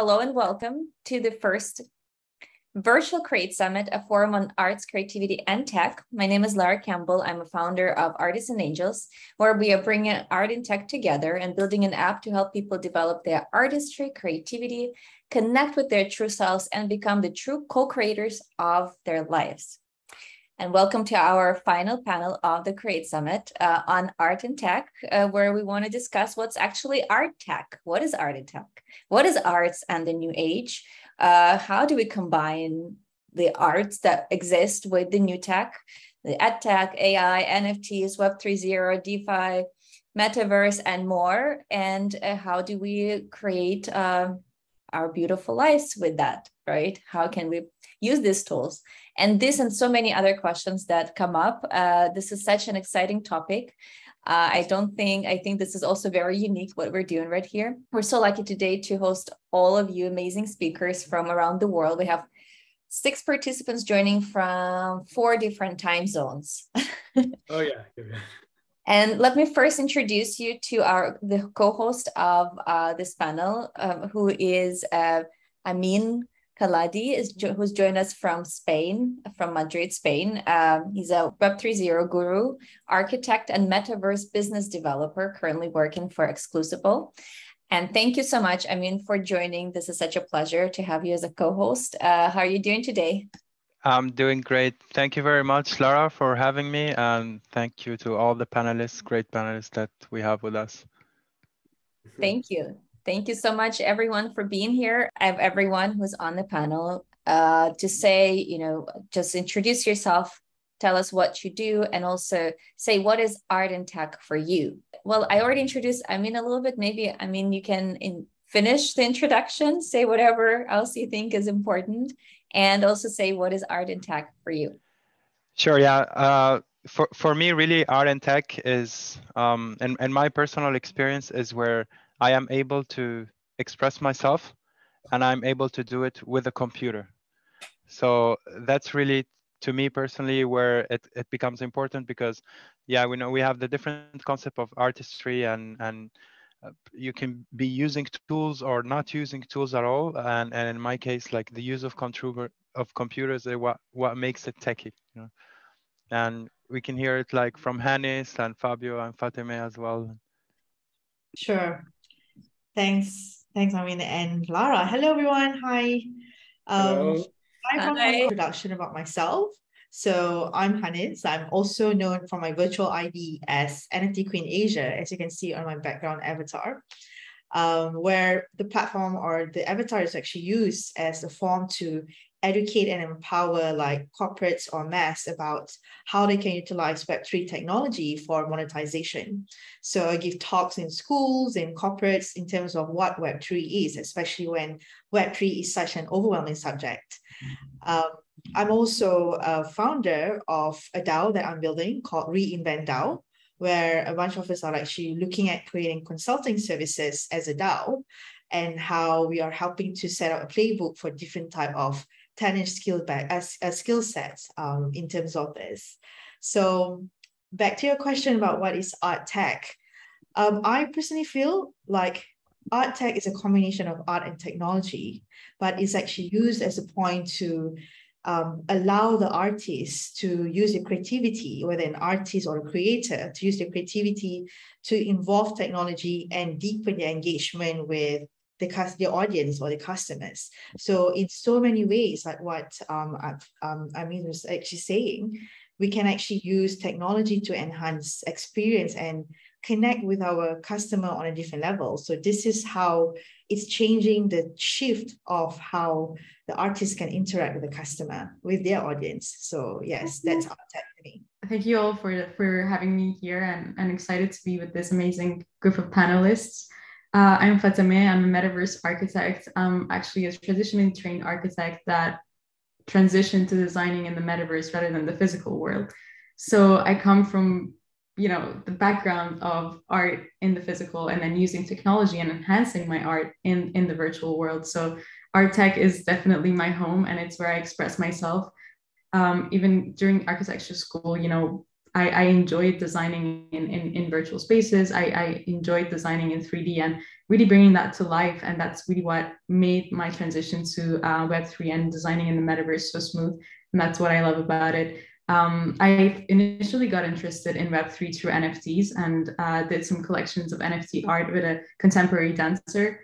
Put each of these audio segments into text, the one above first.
Hello and welcome to the first Virtual Create Summit, a forum on arts, creativity, and tech. My name is Lara Kempbell. I'm a founder of Artists&Angels, where we are bringing art and tech together and building an app to help people develop their artistry, creativity, connect with their true selves, and become the true co-creators of their lives. And welcome to our final panel of the Create Summit on art and tech, where we want to discuss what's actually art tech. What is art and tech? What is arts and the new age? How do we combine the arts that exist with the new tech, the ed tech, AI, NFTs, Web3.0, DeFi, Metaverse, and more? And how do we create our beautiful lives with that, right? How can we use these tools? And this and so many other questions that come up. This is such an exciting topic. I think this is also very unique what we're doing right here. We're so lucky today to host all of you amazing speakers from around the world. We have 6 participants joining from 4 different time zones. Oh yeah. And let me first introduce you to the co-host of this panel, who is Amine. Khalladi, who's joined us from Spain, from Madrid, Spain. He's a Web3.0 guru, architect, and Metaverse business developer, currently working for Exclusible. And thank you so much, Amine, for joining. This is such a pleasure to have you as a co-host. How are you doing today? I'm doing great. Thank you very much, Lara, for having me. And thank you to all the panelists, great panelists that we have with us. Thank you. Thank you so much, everyone, for being here. I have everyone who's on the panel to say, just introduce yourself, tell us what you do, and also say what is art and tech for you. Well, I already introduced Amine a little bit. Maybe, Amine, you can finish the introduction, say whatever else you think is important, and also say what is art and tech for you. Sure, yeah. For me, really, art and tech is, and my personal experience is where I am able to express myself and I'm able to do it with a computer. So that's really, to me personally, where it becomes important because, yeah, we know we have the different concept of artistry and you can be using tools or not using tools at all. And in my case, like the use of computers is what makes it techy, And we can hear it like from Hanis and Fabio and Fatemeh as well. Sure. Thanks, Amine and Lara. Hello, everyone. Hi. Hello. I want an introduction about myself. So I'm Hanis. I'm also known for my virtual ID as NFT Queen Asia, as you can see on my background avatar, where the platform or the avatar is actually used as a form to educate and empower like corporates or mass about how they can utilize Web3 technology for monetization. So I give talks in schools, in corporates, in terms of what Web3 is, especially when Web3 is such an overwhelming subject. I'm also a founder of a DAO that I'm building called Reinvent DAO, where a bunch of us are actually looking at creating consulting services as a DAO and how we are helping to set up a playbook for different type of talent skill sets in terms of this. So back to your question about what is art tech. I personally feel like art tech is a combination of art and technology, but it's actually used as a point to allow the artist to use their creativity, whether an artist or a creator, to use their creativity to involve technology and deepen their engagement with the audience or the customers. So in so many ways, like what Amine was actually saying, we can actually use technology to enhance experience and connect with our customer on a different level. So this is how it's changing the shift of how the artist can interact with the customer, with their audience. So yes, that's art tech to me. Thank you all for having me here, and I'm excited to be with this amazing group of panelists. I'm Fatemeh. I'm a Metaverse architect. I'm actually a traditionally trained architect that transitioned to designing in the Metaverse rather than the physical world. So I come from, the background of art in the physical and then using technology and enhancing my art in the virtual world. So ArtTech is definitely my home and it's where I express myself. Even during architecture school, I enjoyed designing in virtual spaces. I enjoyed designing in 3D and really bringing that to life. And that's really what made my transition to Web3 and designing in the metaverse so smooth. And that's what I love about it. I initially got interested in Web3 through NFTs and did some collections of NFT art with a contemporary dancer,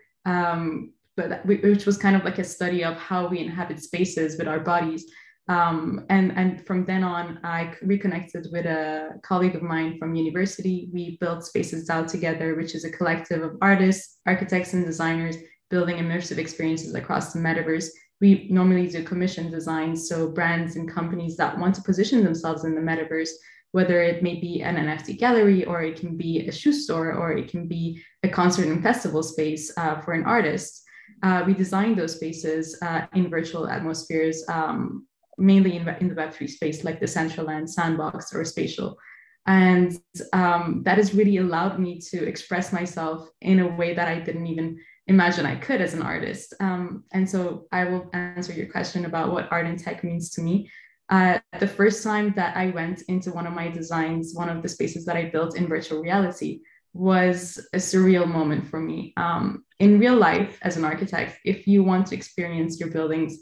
which was kind of like a study of how we inhabit spaces with our bodies. And from then on, I reconnected with a colleague of mine from university. We built Spaces DAO together, which is a collective of artists, architects, and designers building immersive experiences across the metaverse. We normally do commission designs, so brands and companies that want to position themselves in the metaverse, whether it may be an NFT gallery, or it can be a shoe store, or it can be a concert and festival space for an artist. We design those spaces in virtual atmospheres, mainly in the Web3 space, like the Decentraland, Sandbox, or Spatial. And that has really allowed me to express myself in a way that I didn't even imagine I could as an artist. And so I will answer your question about what art and tech means to me. The first time that I went into one of my designs, one of the spaces that I built in virtual reality, was a surreal moment for me. In real life, as an architect, if you want to experience your buildings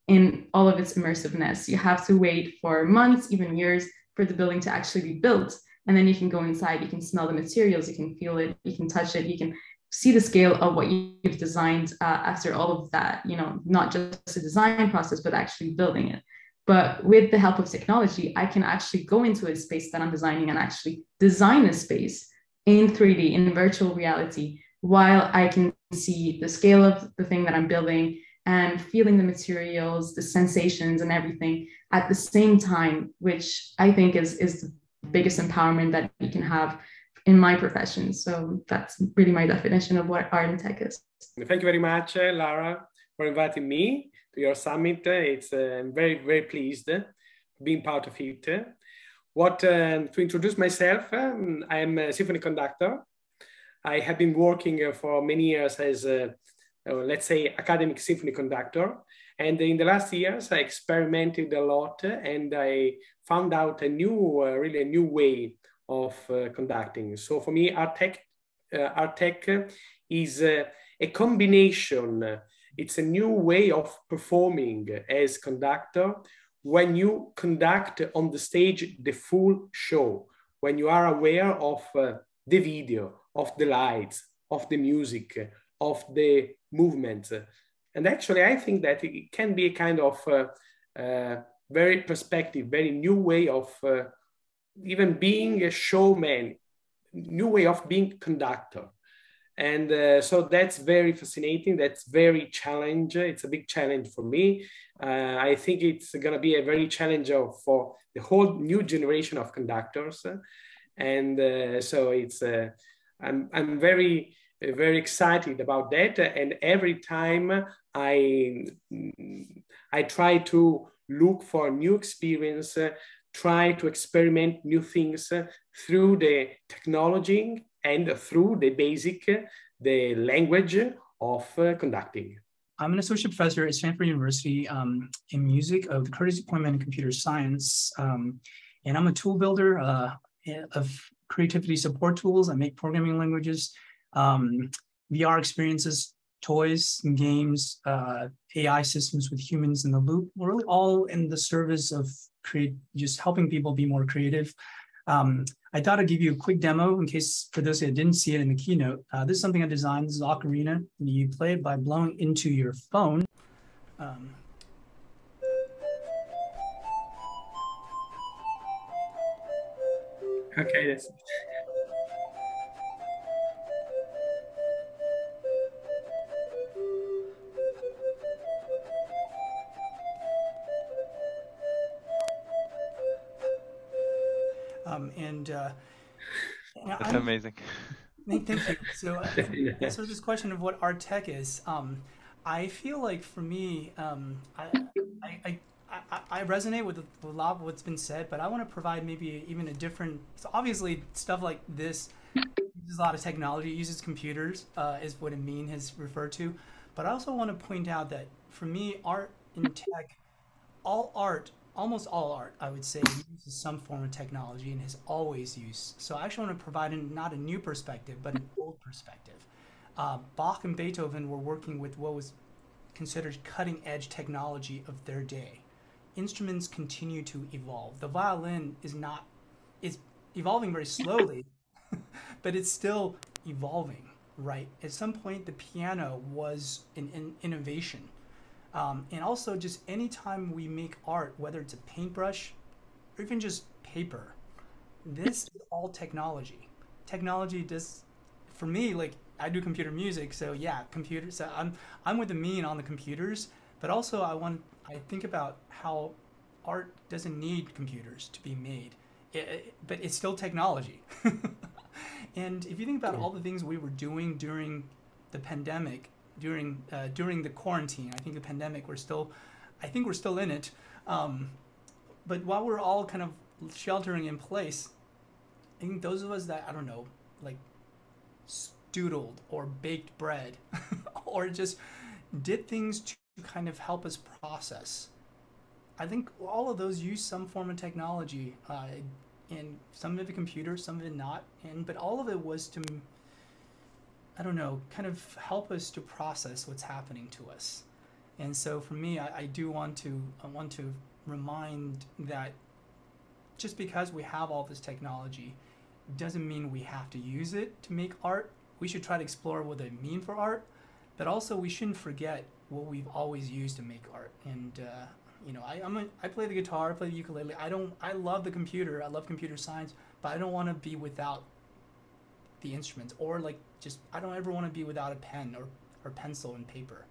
in all of its immersiveness, you have to wait for months, even years, for the building to actually be built. And then you can go inside, you can smell the materials, you can feel it, you can touch it, you can see the scale of what you've designed after all of that, you know, not just a design process, but actually building it. But with the help of technology, I can actually go into a space that I'm designing and actually design a space in 3D, in virtual reality, while I can see the scale of the thing that I'm building and feeling the materials, the sensations and everything at the same time, which I think is the biggest empowerment that you can have in my profession. So that's really my definition of what art and tech is. Thank you very much, Lara, for inviting me to your summit. I'm very, very pleased being part of it. To introduce myself, I am a symphony conductor. I have been working for many years as a let's say, academic symphony conductor. And in the last years, I experimented a lot and I found out really a new way of conducting. So for me, ArtTech is a combination. It's a new way of performing as conductor when you conduct on the stage the full show, when you are aware of the video, of the lights, of the music, of the movement. And actually, I think that it can be a kind of very perspective, very new way of even being a showman, new way of being conductor. And so that's very fascinating. That's very challenging. It's a big challenge for me. I think it's going to be a very challenge for the whole new generation of conductors. And so it's I'm very excited about that. And every time I try to look for new experience, try to experiment new things through the technology and through the language of conducting. I'm an associate professor at Stanford University in music of the Curtis Department in computer science. And I'm a tool builder of creativity support tools. I make programming languages, VR experiences, toys and games, AI systems with humans in the loop. We're really all in the service of just helping people be more creative. I thought I'd give you a quick demo in case for those that didn't see it in the keynote. This is something I designed. This is Ocarina. And you play it by blowing into your phone. Okay, that's... That's amazing. Thank you. So sort of this question of what art tech is, I feel like for me, I resonate with a lot of what's been said, but I want to provide maybe even a different, so obviously stuff like this uses a lot of technology, it uses computers, is what Amine has referred to. But I also want to point out that for me, art and tech, all art almost all art, I would say, uses some form of technology and has always used. So I actually want to provide not a new perspective, but an old perspective. Bach and Beethoven were working with what was considered cutting-edge technology of their day. Instruments continue to evolve. The violin is evolving very slowly, but it's still evolving, right? At some point, the piano was an innovation. And also, just anytime we make art, whether it's a paintbrush or even just paper, this is all technology. Technology does, for me, like I do computer music, so yeah, computers. So I'm with Amine on the computers, but also I think about how art doesn't need computers to be made, but it's still technology. And if you think about all the things we were doing during the pandemic, during the quarantine, I think the pandemic, I think we're still in it. But while we're all kind of sheltering in place, I think those of us that, I don't know, like doodled or baked bread or just did things to kind of help us process, I think all of those use some form of technology, and some of it computer, some of it not, but all of it was to, I don't know, kind of help us to process what's happening to us. And so for me, I want to remind that just because we have all this technology doesn't mean we have to use it to make art. We should try to explore what they mean for art, but also we shouldn't forget what we've always used to make art. And you know, I play the guitar, I play the ukulele. I love the computer, I love computer science, but I don't want to be without the instruments, or like just I don't ever want to be without a pen or pencil and paper.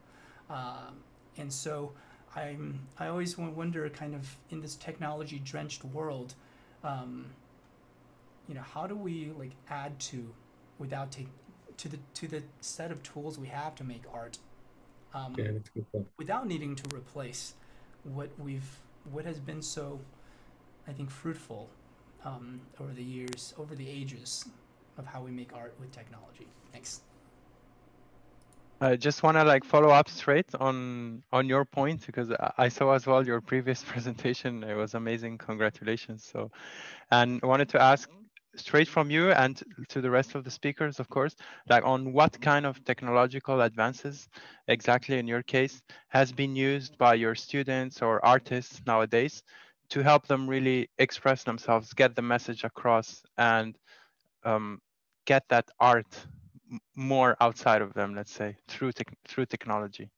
And so I always wonder, kind of in this technology drenched world, you know, how do we like add to without to the set of tools we have to make art, Yeah, that's a good point. without needing to replace what has been so, I think, fruitful over the years, over the ages, of how we make art with technology. Thanks. I just want to like follow up straight on your point, because I saw as well your previous presentation. It was amazing. Congratulations. So, and I wanted to ask straight from you and to the rest of the speakers, of course, like on what kind of technological advances exactly in your case has been used by your students or artists nowadays to help them really express themselves, get the message across, and get that art more outside of them, let's say, through technology.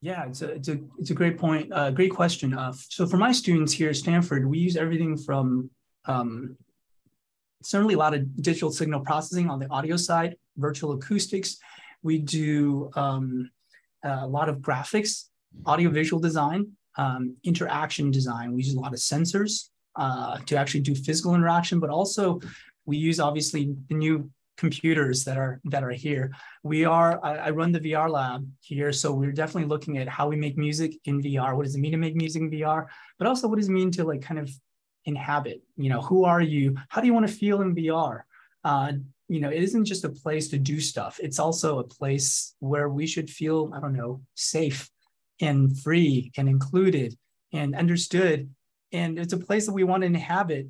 Yeah, it's a great point. Great question. So for my students here at Stanford, we use everything from certainly a lot of digital signal processing on the audio side, virtual acoustics. We do a lot of graphics, audiovisual design, interaction design. We use a lot of sensors to actually do physical interaction, but also we use obviously the new computers that are here. I run the VR lab here, so we're definitely looking at how we make music in VR. What does it mean to make music in VR? But also, what does it mean to like kind of inhabit? You know, who are you? How do you want to feel in VR? You know, it isn't just a place to do stuff. It's also a place where we should feel, I don't know, safe and free and included and understood. And it's a place that we want to inhabit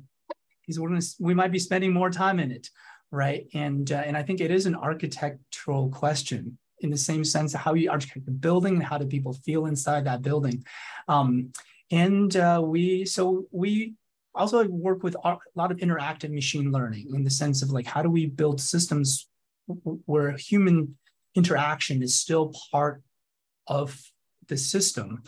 because we might be spending more time in it. Right. And I think it is an architectural question in the same sense of how you architect the building and how do people feel inside that building. We also work with a lot of interactive machine learning in the sense of like, how do we build systems where human interaction is still part of the system?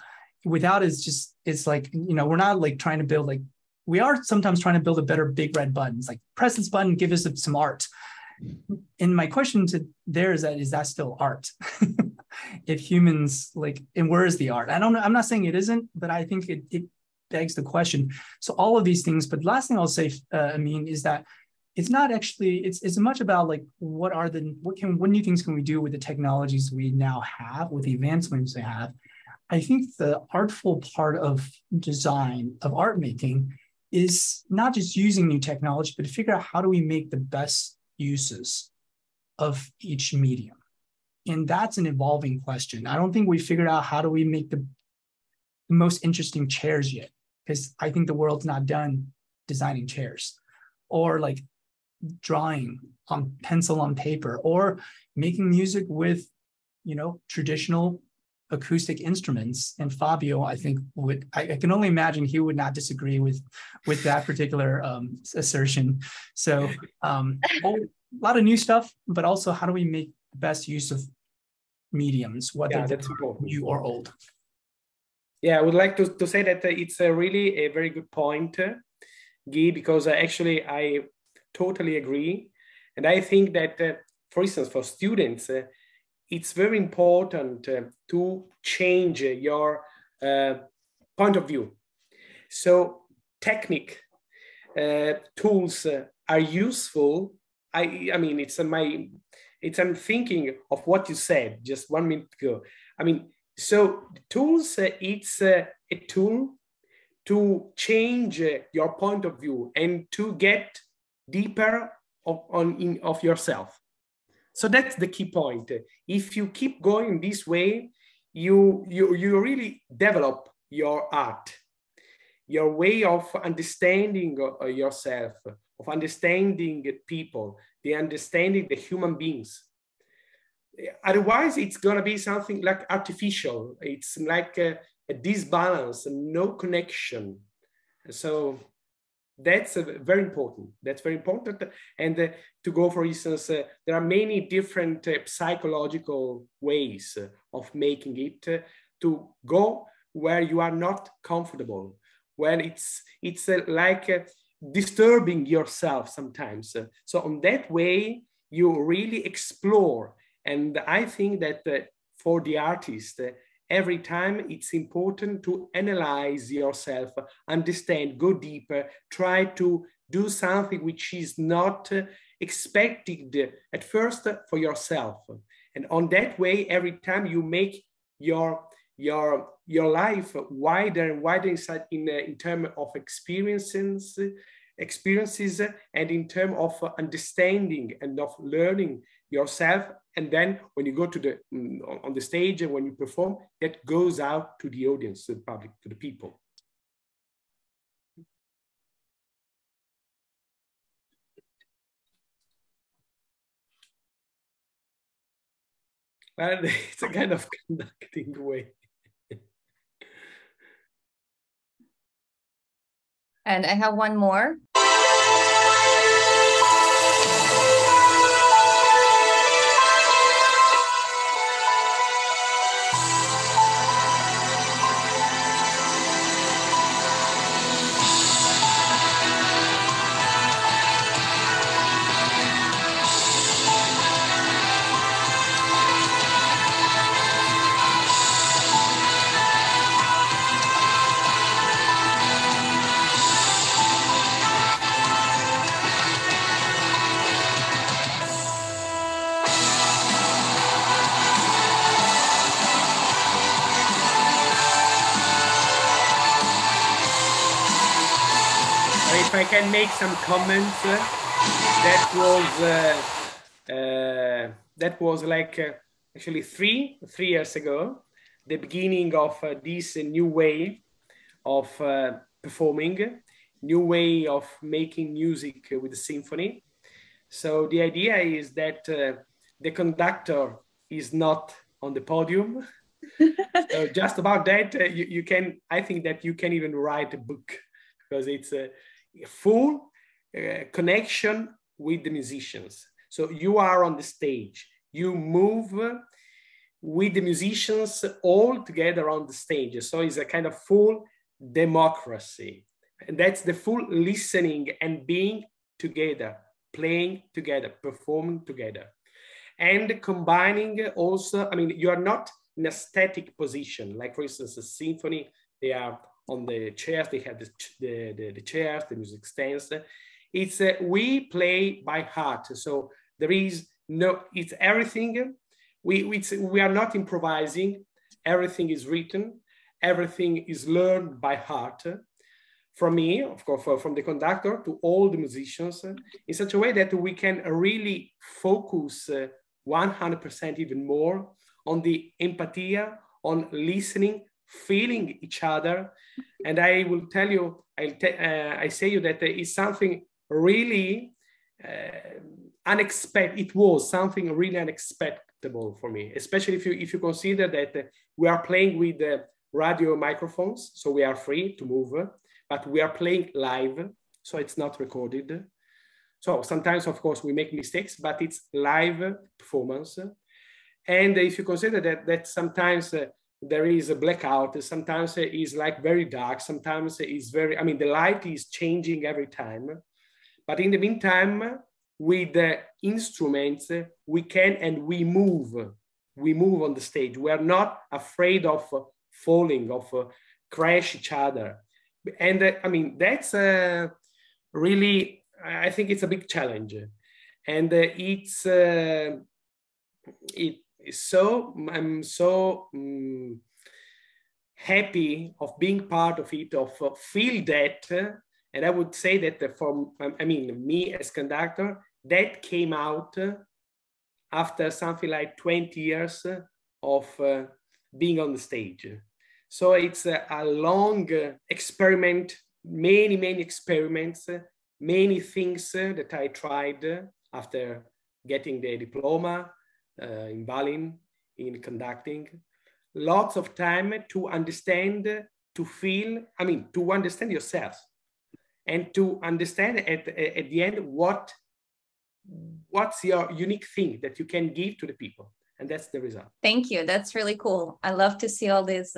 Without it's like, you know, we're not like trying to build like, we are sometimes trying to build a better big red button. It's like, press this button, give us some art. And my question to there is that still art? If humans like, and where is the art? I don't know. I'm not saying it isn't, but I think it begs the question. So all of these things, but last thing I'll say, Amine, is that it's not actually, it's as much about like, what new things can we do with the technologies we now have, with the advancements we have? I think the artful part of design, of art making, is not just using new technology, but to figure out how do we make the best uses of each medium. And that's an evolving question. I don't think we figured out how do we make the most interesting chairs yet. because I think the world's not done designing chairs, or like drawing on pencil on paper, or making music with, you know, traditional acoustic instruments. And Fabio, I think I can only imagine he would not disagree with that particular assertion. So a lot of new stuff, but also how do we make the best use of mediums, whether that's important, new or old. Yeah, I would like to say that it's really a very good point, Guy, because actually I totally agree. And I think that, for instance, for students, it's very important to change your point of view. So technique, tools are useful. I mean, I'm thinking of what you said just 1 minute ago. I mean, so tools, it's a tool to change your point of view and to get deeper of yourself. So that's the key point. If you keep going this way, you really develop your art, your way of understanding yourself, of understanding people, understanding the human beings. Otherwise, it's gonna be something like artificial. It's like a disbalance, no connection. So that's very important. That's very important. And to go, for instance, there are many different psychological ways of making it to go where you are not comfortable, where it's like disturbing yourself sometimes. So on that way, you really explore. And I think that for the artist, every time it's important to analyze yourself, understand, go deeper, try to do something which is not expected at first for yourself. And on that way, every time you make your life wider and wider in terms of experiences, and in terms of understanding and of learning yourself. And then when you go to on the stage and when you perform, that goes out to the audience, to the public, to the people. Well, it's a kind of conducting way. And I have one more. If I can make some comments, that was like actually three years ago, the beginning of this new way of performing, new way of making music with the symphony. So the idea is that the conductor is not on the podium. So just about that, I think that you can even write a book, because it's a full connection with the musicians. So you are on the stage, you move with the musicians all together on the stage. So it's a kind of full democracy. And that's the full listening and being together, playing together, performing together. And combining also, I mean, you are not in a static position. Like for instance, a symphony, they are on the chairs, they have the chairs, the music stands. It's we play by heart. So there is no, it's everything. We are not improvising. Everything is written. Everything is learned by heart. From me, of course, from the conductor to all the musicians, in such a way that we can really focus 100% even more on the empathy, on listening feeling each other. And I will tell you, I say you that it's something really unexpected. It was something really unexpected for me, especially if you consider that we are playing with radio microphones, so we are free to move, but we are playing live, so it's not recorded. So sometimes, of course, we make mistakes, but it's live performance. And if you consider that sometimes there is a blackout, sometimes it's like very dark, sometimes it's very, I mean, the light is changing every time. But in the meantime, with the instruments, we can and we move on the stage. We are not afraid of falling, of crash each other. And I mean, that's really, I think it's a big challenge. And I'm so happy of being part of it, of feel that. And I would say that from, I mean, me as conductor, that came out after something like 20 years of being on the stage. So it's a long experiment, many experiments, many things that I tried after getting the diploma in Berlin in conducting. Lots of time to understand, to feel, I mean, to understand yourself and to understand at the end what's your unique thing that you can give to the people. And that's the result. Thank you. That's really cool. I love to see all these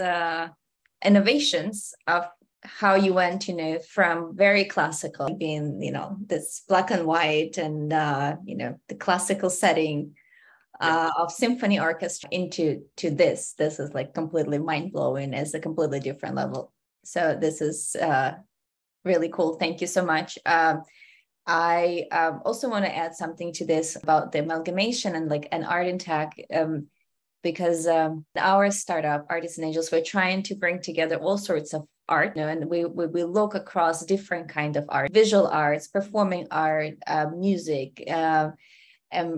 innovations of how you went, you know, from very classical, being, you know, this black and white and, you know, the classical setting of symphony orchestra into this. This is like completely mind-blowing. It's a completely different level. So this is really cool. Thank you so much. I also want to add something to this about the amalgamation and like an art and tech, because our startup, Artists&Angels, we're trying to bring together all sorts of art, you know, and we look across different kind of art, visual arts, performing art, music,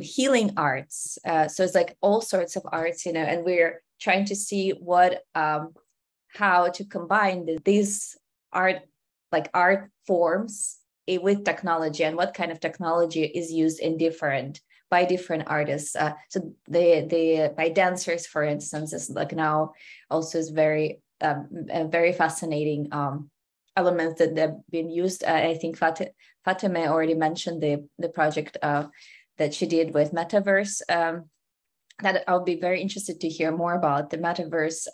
healing arts. So it's like all sorts of arts, you know, and we're trying to see what, how to combine these art forms with technology and what kind of technology is used in by different artists. So by dancers, for instance, is like now also is very fascinating elements that have been used. I think Fatemeh already mentioned the project that she did with Metaverse. That I'll be very interested to hear more about the Metaverse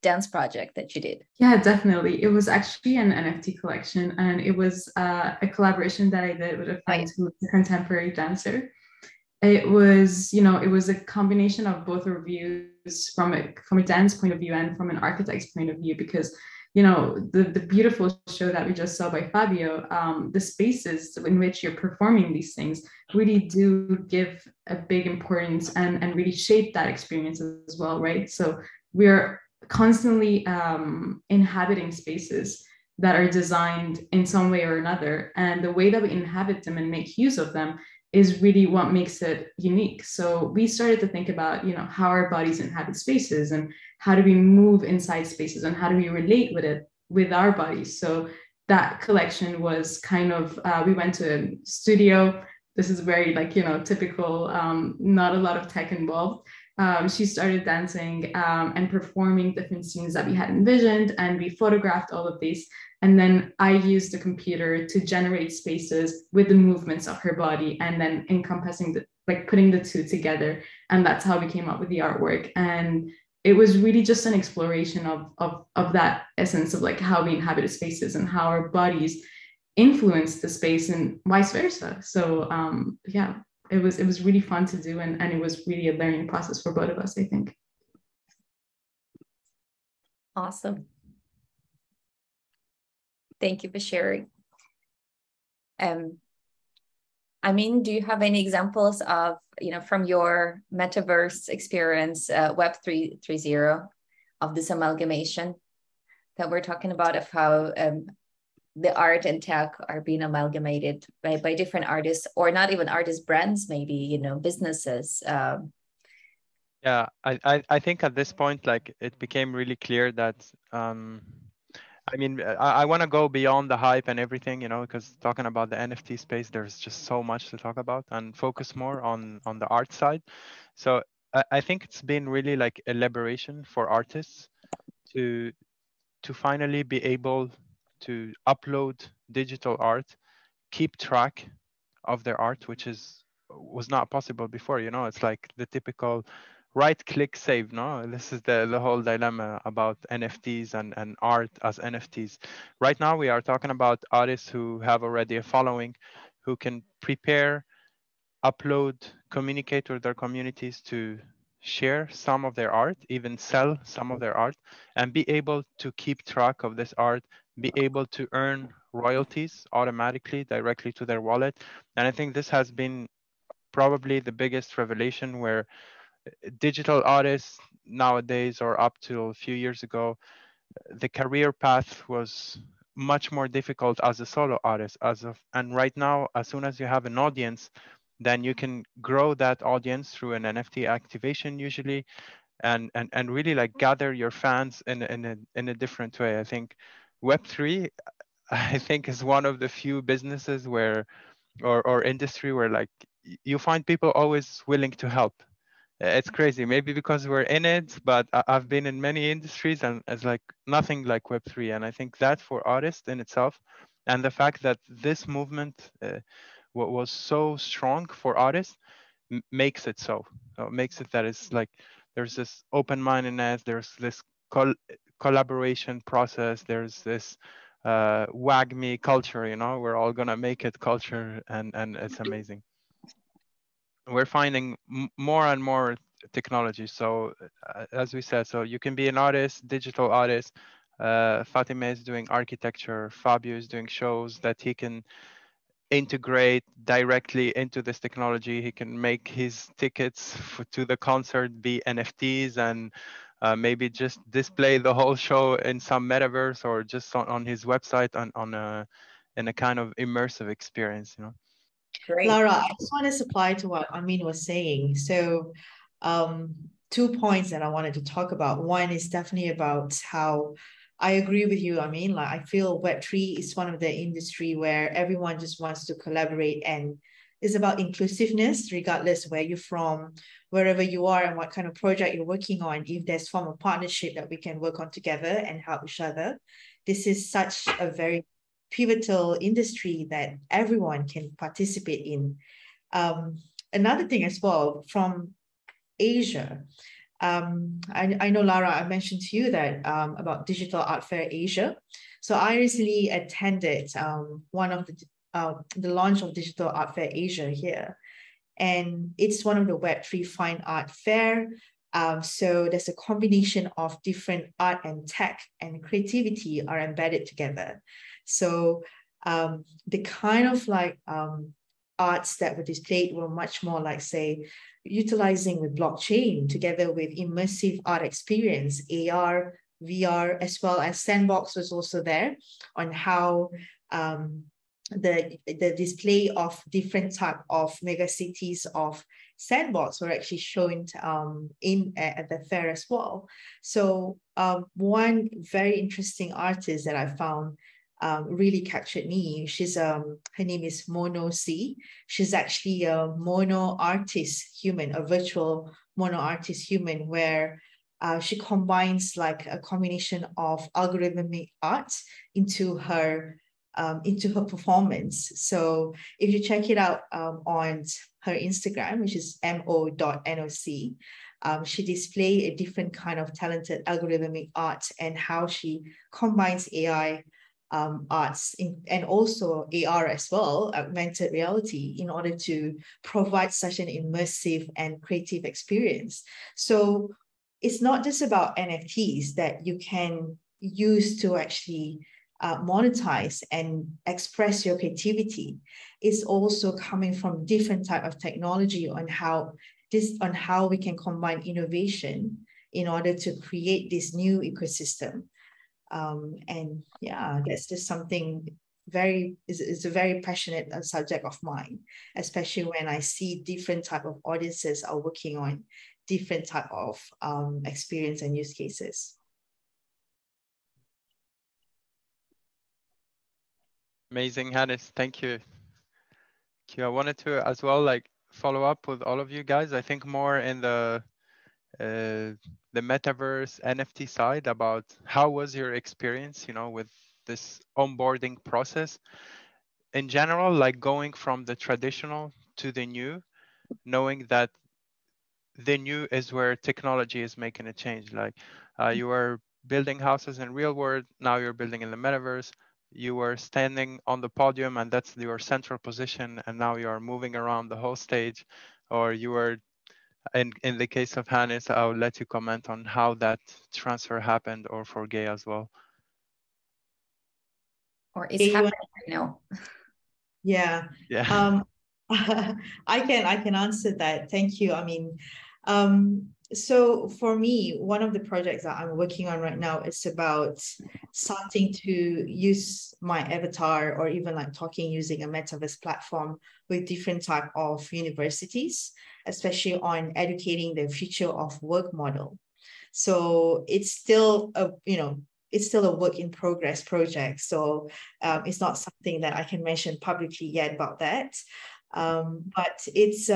dance project that you did. Yeah, definitely. It was actually an NFT collection, and it was a collaboration that I did with a friend who was a contemporary dancer. It was, you know, it was a combination of both our views from a dance point of view and from an architect's point of view, because, you know, the beautiful show that we just saw by Fabio, the spaces in which you're performing these things really do give a big importance and really shape that experience as well, right? So we're constantly inhabiting spaces that are designed in some way or another, and the way that we inhabit them and make use of them is really what makes it unique. So we started to think about, you know, how our bodies inhabit spaces and how do we move inside spaces and how do we relate with our bodies. So that collection was kind of, we went to a studio. This is very like, you know, typical, not a lot of tech involved. She started dancing and performing different scenes that we had envisioned, and we photographed all of these. And then I used the computer to generate spaces with the movements of her body, and then encompassing putting the two together. And that's how we came up with the artwork. And it was really just an exploration of that essence of like how we inhabit spaces and how our bodies influence the space and vice versa. So yeah, it was really fun to do, and it was really a learning process for both of us, I think. Awesome. Thank you for sharing. Amine, do you have any examples of, you know, from your Metaverse experience, Web 3.0, of this amalgamation that we're talking about, of how the art and tech are being amalgamated by different artists, or not even artists, brands, maybe, you know, businesses? Yeah, Yeah, I think at this point, like, it became really clear that I mean, I want to go beyond the hype and everything, you know, because talking about the NFT space, there's just so much to talk about, and focus more on the art side. So I think it's been really like a liberation for artists to finally be able to upload digital art, keep track of their art, which was not possible before. You know, it's like the typical right click save. No, this is the whole dilemma about NFTs and art as NFTs. Right now we are talking about artists who have already a following, who can prepare, upload, communicate with their communities to share some of their art, even sell some of their art, and be able to keep track of this art, be able to earn royalties automatically directly to their wallet. And I think this has been probably the biggest revelation, where digital artists nowadays, or up till a few years ago, the career path was much more difficult as a solo artist. And right now, as soon as you have an audience, then you can grow that audience through an NFT activation usually, and really like gather your fans in a different way. I think Web3, I think, is one of the few businesses where, or industry where, like, you find people always willing to help. It's crazy, maybe because we're in it, but I've been in many industries and it's like nothing like Web3. And I think that for artists in itself, and the fact that this movement was so strong for artists, makes it so. So it makes it that it's like there's this open-mindedness, there's this collaboration process, there's this wag me culture, you know, we're all gonna make it culture, and it's amazing. We're finding more and more technology. So as we said, so you can be an artist, digital artist. Fatemeh is doing architecture. Fabio is doing shows that he can integrate directly into this technology. He can make his tickets to the concert be NFTs, and maybe just display the whole show in some metaverse, or just on his website in a kind of immersive experience, you know. Great. Lara, I just want to supply to what Amine was saying. So, 2 points that I wanted to talk about. One is definitely about how I agree with you. I mean, like, I feel Web3 is one of the industry where everyone just wants to collaborate, and it's about inclusiveness, regardless where you're from, wherever you are, and what kind of project you're working on. If there's form of partnership that we can work on together and help each other, this is such a very pivotal industry that everyone can participate in. Another thing as well, from Asia, I know, Lara, I mentioned to you that about Digital Art Fair Asia. So I recently attended one of the launch of Digital Art Fair Asia here, and it's one of the Web3 fine art fair. So there's a combination of different art and tech and creativity are embedded together. So the kind of like arts that were displayed were much more like, say, utilizing with blockchain together with immersive art experience, AR, VR, as well as Sandbox was also there on how the display of different type of mega cities of Sandbox were actually shown at the fair as well. So one very interesting artist that I found really captured me. She's her name is Mono C. She's actually a mono artist human, a virtual mono artist human, where she combines like a combination of algorithmic art into her performance. So if you check it out on her Instagram, which is mo.noc, she displays a different kind of talented algorithmic art and how she combines AI arts and also AR as well, augmented reality, in order to provide such an immersive and creative experience. So it's not just about NFTs that you can use to actually monetize and express your creativity. It's also coming from different type of technology on how we can combine innovation in order to create this new ecosystem. And yeah, that's just something it's a very passionate subject of mine, especially when I see different type of audiences are working on different type of experience and use cases. Amazing, Hanis. Thank you. I wanted to as well follow up with all of you guys. I think more in the metaverse NFT side about how was your experience, with this onboarding process in general, like going from the traditional to the new, knowing that the new is where technology is making a change. Like you were building houses in real world, now you're building in the metaverse. You were standing on the podium and that's your central position, and now you are moving around the whole stage. Or you were, in the case of Hanis, I'll let you comment on how that transfer happened, or for Gay as well. Or is happening right now. Yeah. I can answer that. Thank you. I mean, so for me, one of the projects that I'm working on right now is about starting to use my avatar, or even like talking using a metaverse platform with different type of universities, especially on educating the future of work model. So it's still a work in progress project. So it's not something that I can mention publicly yet about that. But it's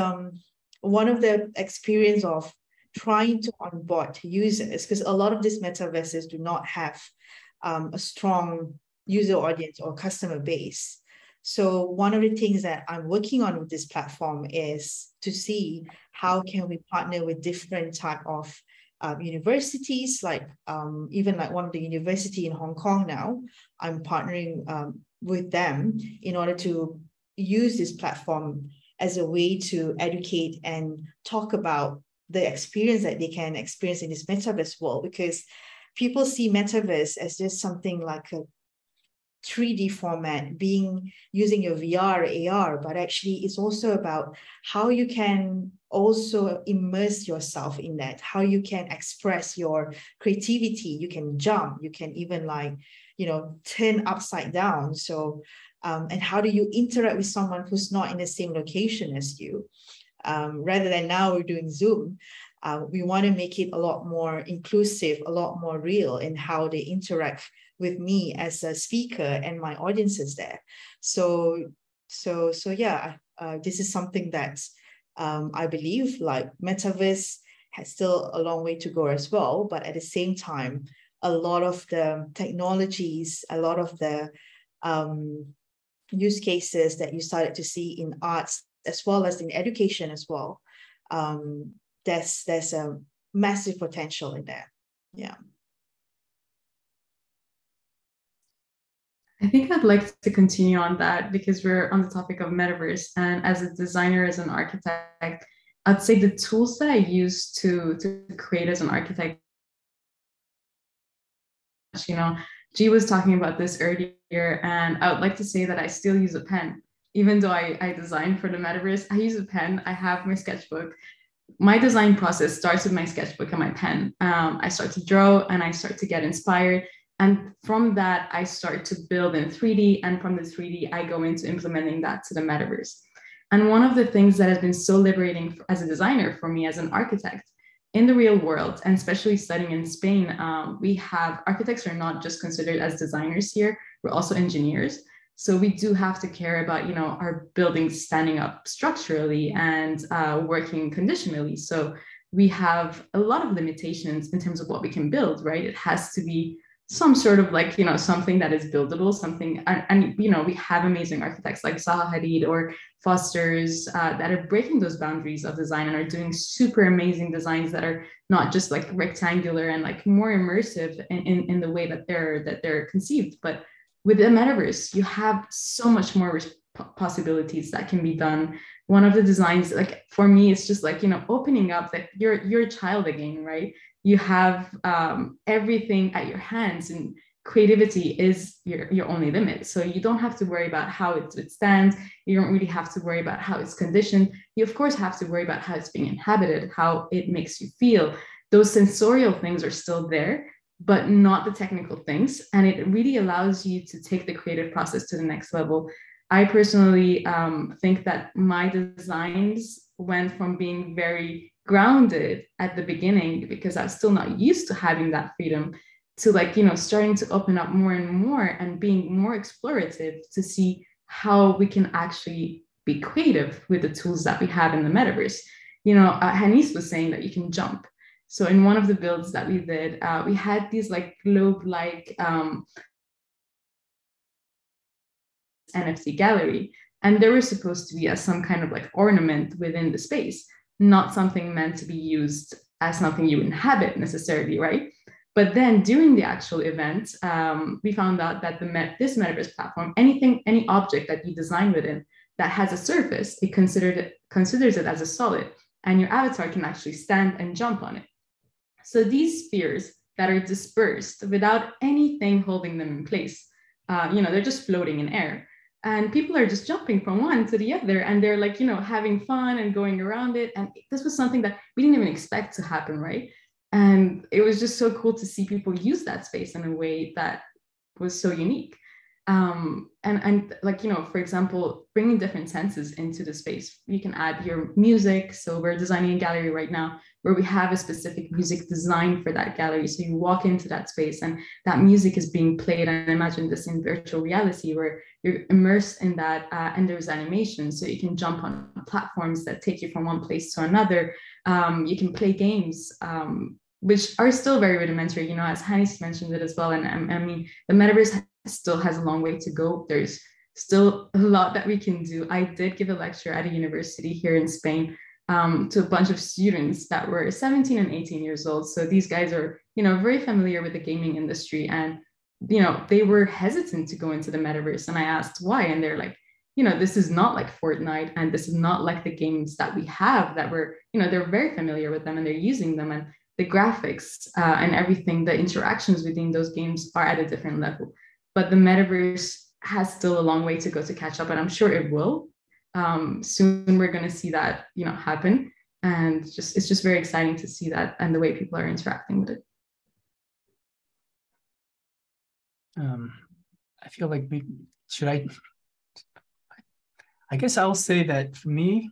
one of the experience of trying to onboard users, because a lot of these metaverses do not have a strong user audience or customer base. So one of the things that I'm working on with this platform is to see how can we partner with different type of universities, like even like one of the university in Hong Kong now, I'm partnering with them in order to use this platform as a way to educate and talk about the experience that they can experience in this metaverse world, because people see metaverse as just something like a 3D format using your VR, AR, but actually it's also about how you can also immerse yourself in that, how you can express your creativity. You can jump, you can even turn upside down. So, and how do you interact with someone who's not in the same location as you? Rather than now we're doing Zoom, we want to make it a lot more inclusive, a lot more real in how they interact with me as a speaker and my audiences there. So yeah, this is something that I believe like metaverse has still a long way to go as well. But at the same time, a lot of the technologies, a lot of the use cases that you started to see in arts as well as in education as well, there's a massive potential in there. Yeah. I think I'd like to continue on that because we're on the topic of metaverse. And as a designer, as an architect, I'd say the tools that I use to create as an architect, G was talking about this earlier, and I would like to say that I still use a pen. Even though I design for the metaverse, I use a pen. I have my sketchbook. My design process starts with my sketchbook and my pen. I start to draw and I start to get inspired. And from that, I start to build in 3D. And from the 3D, I go into implementing that to the metaverse. And one of the things that has been so liberating as a designer for me as an architect in the real world, and especially studying in Spain, we have architects are not just considered as designers here, we're also engineers. So we do have to care about, our buildings standing up structurally and working conditionally. So we have a lot of limitations in terms of what we can build, right? It has to be some sort of something that is buildable, something, and we have amazing architects like Zaha Hadid or Foster's that are breaking those boundaries of design and are doing super amazing designs that are not just like rectangular and like more immersive in the way that they're conceived. But with the metaverse, you have so much more possibilities that can be done. One of the designs, like for me, it's just like, opening up that you're a child again, right? You have everything at your hands, and creativity is your only limit. So you don't have to worry about how it stands. You don't really have to worry about how it's conditioned. You of course have to worry about how it's being inhabited, how it makes you feel. Those sensorial things are still there, but not the technical things. And it really allows you to take the creative process to the next level. I personally think that my designs went from being very grounded at the beginning because I was still not used to having that freedom, to like, you know, starting to open up more and more and being more explorative to see how we can actually be creative with the tools that we have in the metaverse. You know, Hanis was saying that you can jump. So in one of the builds that we did, we had these like globe-like NFT gallery, and they were supposed to be as some kind of like ornament within the space, not something meant to be used as something you inhabit necessarily, right? But then during the actual event, we found out that this metaverse platform, any object that you design within that has a surface, it considers it as a solid, and your avatar can actually stand and jump on it. So these spheres that are dispersed without anything holding them in place, you know, they're just floating in air. And people are just jumping from one to the other, and they're like, you know, having fun and going around it. And this was something that we didn't even expect to happen, right? And it was just so cool to see people use that space in a way that was so unique. And like, you know, for example, bringing different senses into the space. You can add your music. So we're designing a gallery right now where we have a specific music design for that gallery. So you walk into that space and that music is being played. And imagine this in virtual reality where you're immersed in that, and there's animation. So you can jump on platforms that take you from one place to another. You can play games, which are still very rudimentary, you know, as Hanis mentioned it as well. And I mean, the metaverse still has a long way to go. There's still a lot that we can do. I did give a lecture at a university here in Spain to a bunch of students that were 17 and 18 years old. So these guys are, you know, very familiar with the gaming industry, and, you know, they were hesitant to go into the metaverse. And I asked why, and they're like, you know, this is not like Fortnite, and this is not like the games that we have that were, you know, they're very familiar with them and they're using them, and the graphics and everything, the interactions within those games are at a different level. But the metaverse has still a long way to go to catch up, and I'm sure it will. Soon we're going to see that, you know, happen, and it's just very exciting to see that and the way people are interacting with it. I feel like I guess I'll say that for me,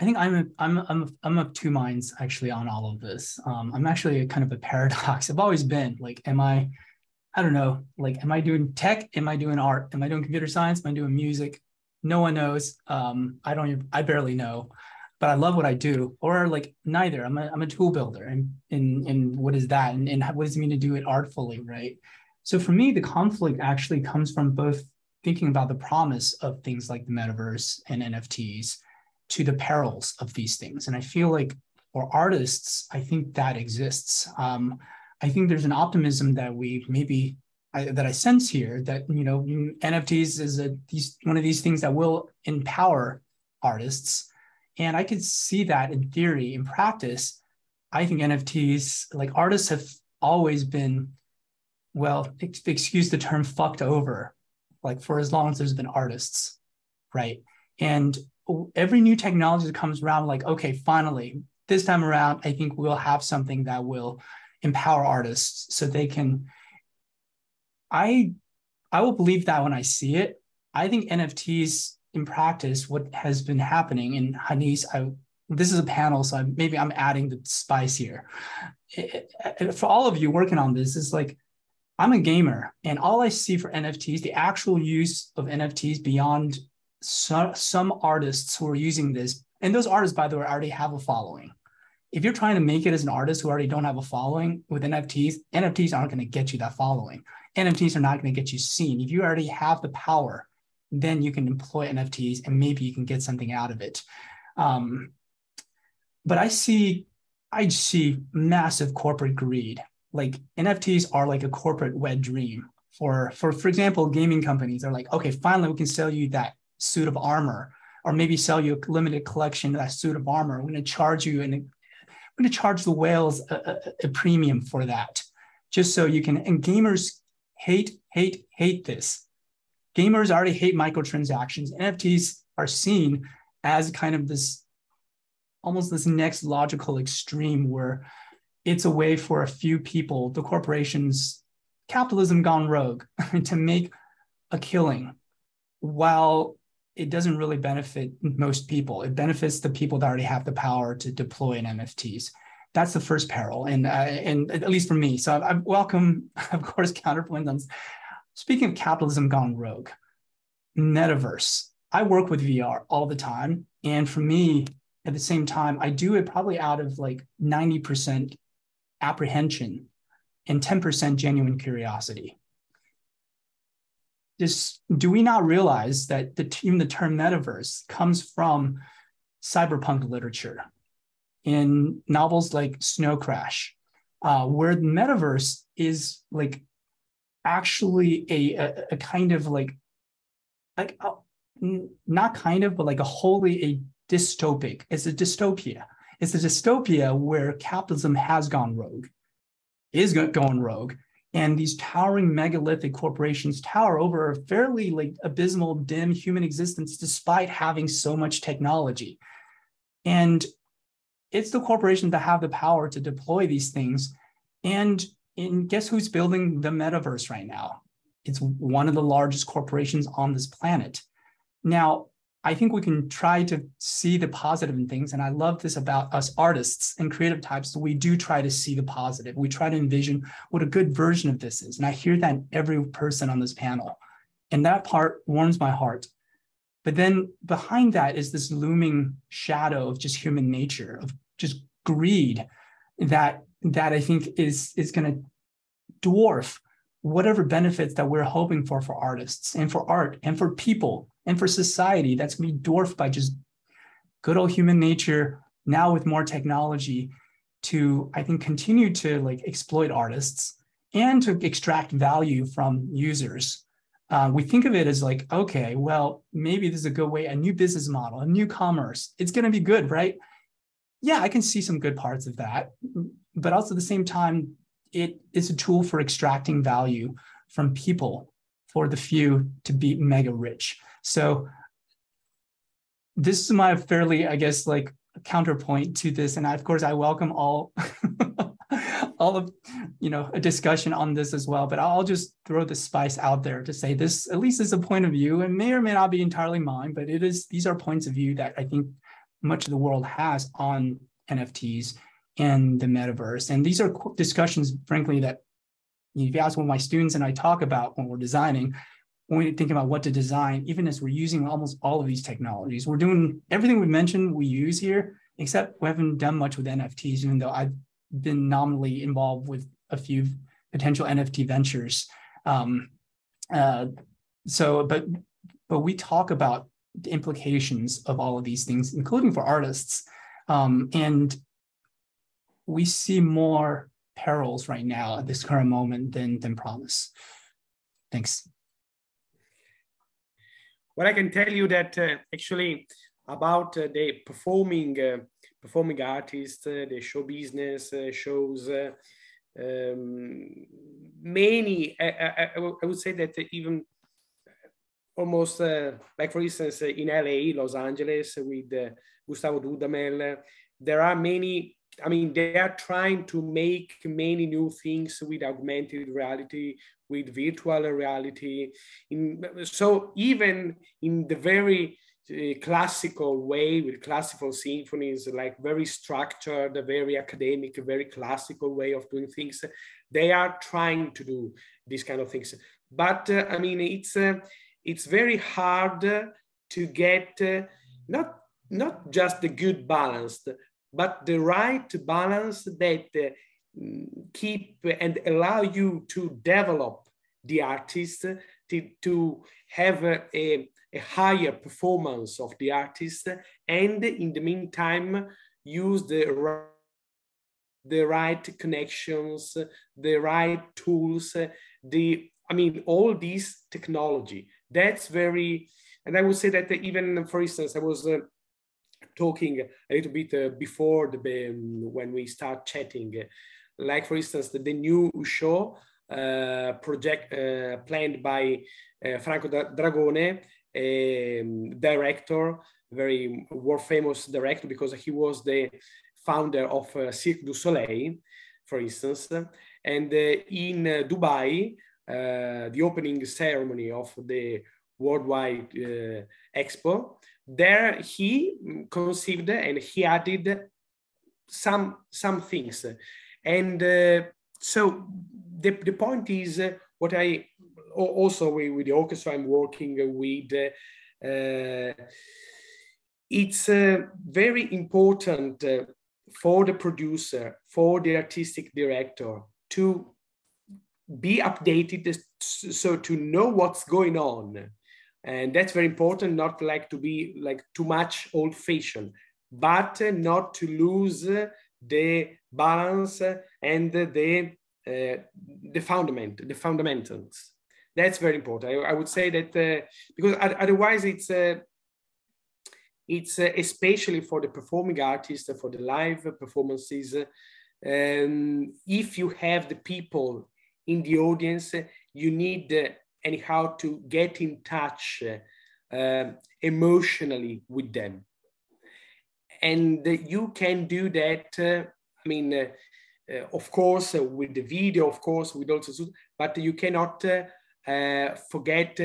I think I'm of two minds actually on all of this. I'm actually a kind of a paradox. I've always been like, I don't know, like, am I doing tech? Am I doing art? Am I doing computer science? Am I doing music? No one knows. I barely know, but I love what I do. Or like neither. I'm a tool builder, and what is that? And what does it mean to do it artfully, right? So for me, the conflict actually comes from both thinking about the promise of things like the metaverse and NFTs to the perils of these things. And I feel like for artists, I think that exists. I think there's an optimism that that I sense here, that, you know, NFTs is one of these things that will empower artists. And I could see that in theory. In practice, I think NFTs, like, artists have always been, well, excuse the term, fucked over, like, for as long as there's been artists, right? And every new technology that comes around, like, okay, finally, this time around, I think we'll have something that will empower artists so they can, I will believe that when I see it. I think NFTs in practice, what has been happening in Hanis, this is a panel, so maybe I'm adding the spice here. For all of you working on this, is like, I'm a gamer, and all I see for NFTs, the actual use of NFTs beyond some artists who are using this, and those artists, by the way, already have a following. If you're trying to make it as an artist who already don't have a following with NFTs, NFTs aren't going to get you that following. NFTs are not going to get you seen. If you already have the power, then you can employ NFTs and maybe you can get something out of it. But I see massive corporate greed. Like, NFTs are like a corporate wet dream for example, gaming companies are like, okay, finally we can sell you that suit of armor, or maybe sell you a limited collection of that suit of armor. We're going to charge you, and we're going to charge the whales a premium for that, just so you can. And gamers hate this. Gamers already hate microtransactions. NFTs are seen as kind of this, almost this next logical extreme, where it's a way for a few people, the corporations, capitalism gone rogue, to make a killing, while it doesn't really benefit most people. It benefits the people that already have the power to deploy in NFTs. That's the first peril, and at least for me. So I welcome, of course, counterpoint on. Speaking of capitalism gone rogue, Metaverse. I work with VR all the time, and for me, at the same time, I do it probably out of like 90% apprehension and 10% genuine curiosity. Do we not realize that even the term metaverse comes from cyberpunk literature in novels like Snow Crash, where the metaverse is like actually a kind of not kind of, but like a wholly a dystopic. It's a dystopia. It's a dystopia where capitalism has gone rogue, is going rogue. And these towering megalithic corporations tower over a fairly like abysmal, dim human existence, despite having so much technology. And it's the corporations that have the power to deploy these things. And guess who's building the metaverse right now? It's one of the largest corporations on this planet. Now, I think we can try to see the positive in things. And I love this about us artists and creative types. So we do try to see the positive. We try to envision what a good version of this is. And I hear that in every person on this panel. And that part warms my heart. But then behind that is this looming shadow of just human nature, of just greed that I think is going to dwarf whatever benefits that we're hoping for artists and for art and for people and for society. That's going to be dwarfed by just good old human nature now with more technology to, I think, continue to like exploit artists and to extract value from users. We think of it as like, okay, well, maybe this is a good way, a new business model, a new commerce. It's going to be good, right? Yeah, I can see some good parts of that. But also at the same time, it is a tool for extracting value from people for the few to be mega rich. So this is my fairly, I guess, like counterpoint to this. And of course, I welcome all of, a discussion on this as well. But I'll just throw the spice out there to say this, at least is a point of view, and may or may not be entirely mine, but these are points of view that I think much of the world has on NFTs and the metaverse. And these are discussions, frankly, that if you ask what my students and I talk about when we're designing, when we think about what to design, even as we're using almost all of these technologies, we're doing everything we mentioned we use here, except we haven't done much with NFTs, even though I've been nominally involved with a few potential NFT ventures. But we talk about the implications of all of these things, including for artists. And we see more perils right now at this current moment than promise. Thanks. Well, I can tell you that actually about the performing artists, the show business, shows, many, I would say that even almost like, for instance, in LA, Los Angeles, with Gustavo Dudamel, there are many, they are trying to make many new things with augmented reality, with virtual reality. So even in the very classical way, with classical symphonies, like very structured, very academic, very classical way of doing things, they are trying to do these kind of things. But it's very hard to get not just the good balance, but the right balance that keep and allow you to develop the artist, to have a higher performance of the artist, and in the meantime use the right connections, the right tools, all these technology. That's very, and I would say that even, for instance, I was talking a little bit before when we start chatting, like for instance, the new show project planned by Franco Dragone, a director, very world famous director, because he was the founder of Cirque du Soleil, for instance. And in Dubai, the opening ceremony of the worldwide expo. There he conceived and he added some things. And so the point is what I also with the orchestra I'm working with, it's very important for the producer, for the artistic director to be updated, so to know what's going on. And that's very important, not like to be like too much old-fashioned, but not to lose the balance and the fundamentals. That's very important. I would say that because otherwise it's especially for the performing artists, for the live performances, if you have the people in the audience, you need anyhow to get in touch emotionally with them. And you can do that, I mean, of course, with the video, of course, with also, but you cannot forget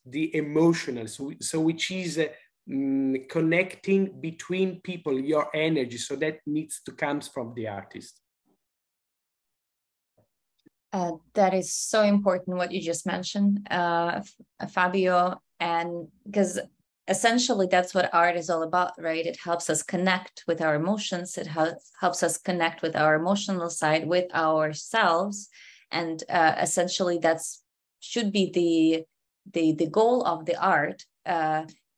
the emotional, so which is connecting between people, your energy, so that needs to come from the artist. That is so important what you just mentioned, Fabio, and because essentially that's what art is all about, right? It helps us connect with our emotions. It helps us connect with our emotional side, with ourselves, and essentially that's should be the goal of the art,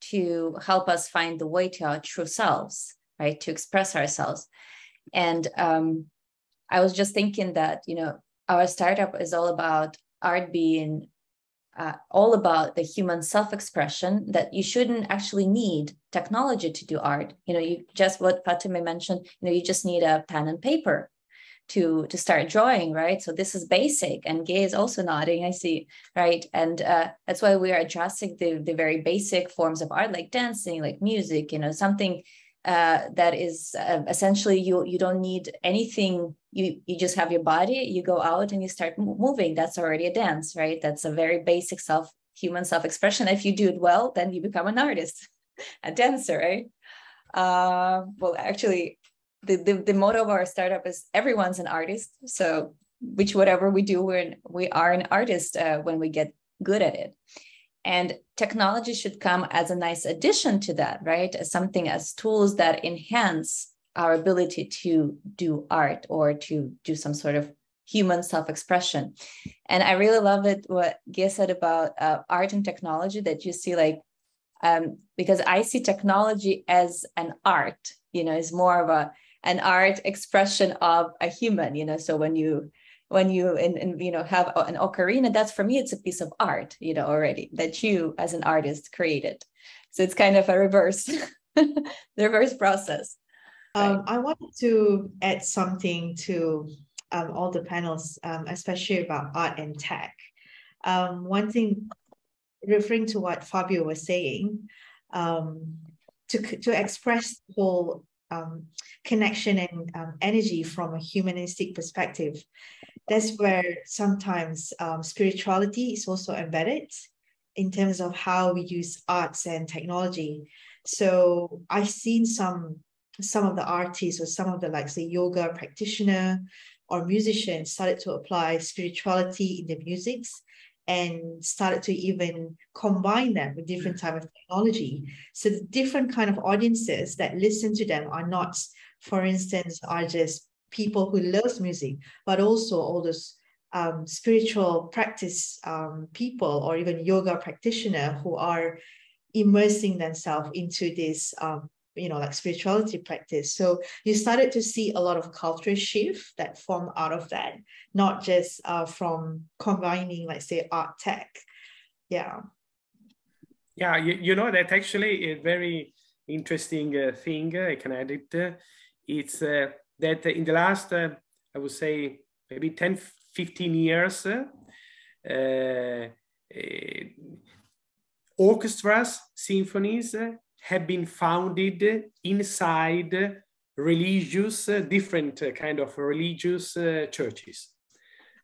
to help us find the way to our true selves, right? To express ourselves. And I was just thinking that, you know, our startup is all about art being all about the human self-expression, that you shouldn't actually need technology to do art. You know, you just, what Fatemeh mentioned, you know, you just need a pen and paper to start drawing, right? So this is basic, and Gay is also nodding, I see, right? And that's why we are addressing the very basic forms of art, like dancing, like music, you know, something that is essentially you don't need anything. You just have your body, you go out and you start moving. That's already a dance, right? That's a very basic human self-expression. If you do it well, then you become an artist, a dancer, right? Well, actually, the motto of our startup is everyone's an artist. So whatever we do, we are an artist when we get good at it. And technology should come as a nice addition to that, right? As something, as tools that enhance our ability to do art or to do some sort of human self-expression. And I really love it, what Gia said about art and technology, that you see like, because I see technology as an art, you know, is more of an art expression of a human, you know. So when you you know, have an ocarina, that's, for me, it's a piece of art, you know, already, that you as an artist created. So it's kind of a reverse, the reverse process. Right? I wanted to add something to all the panels, especially about art and tech. One thing, referring to what Fabio was saying, to express the whole connection and energy from a humanistic perspective, that's where sometimes spirituality is also embedded in terms of how we use arts and technology. So I've seen some of the artists, or some of the, like, say, yoga practitioner or musicians started to apply spirituality in their musics and started to even combine them with different type of technology. So the different kind of audiences that listen to them are not, for instance, are just people who love music, but also all those spiritual practice people, or even yoga practitioner who are immersing themselves into this you know, like spirituality practice. So you started to see a lot of cultural shift that formed out of that, not just from combining, like, say, art tech. Yeah. Yeah, you know, that actually a very interesting thing I can add it. It's that in the last, I would say, maybe 10, 15 years, orchestras, symphonies, have been founded inside religious, different kind of religious churches.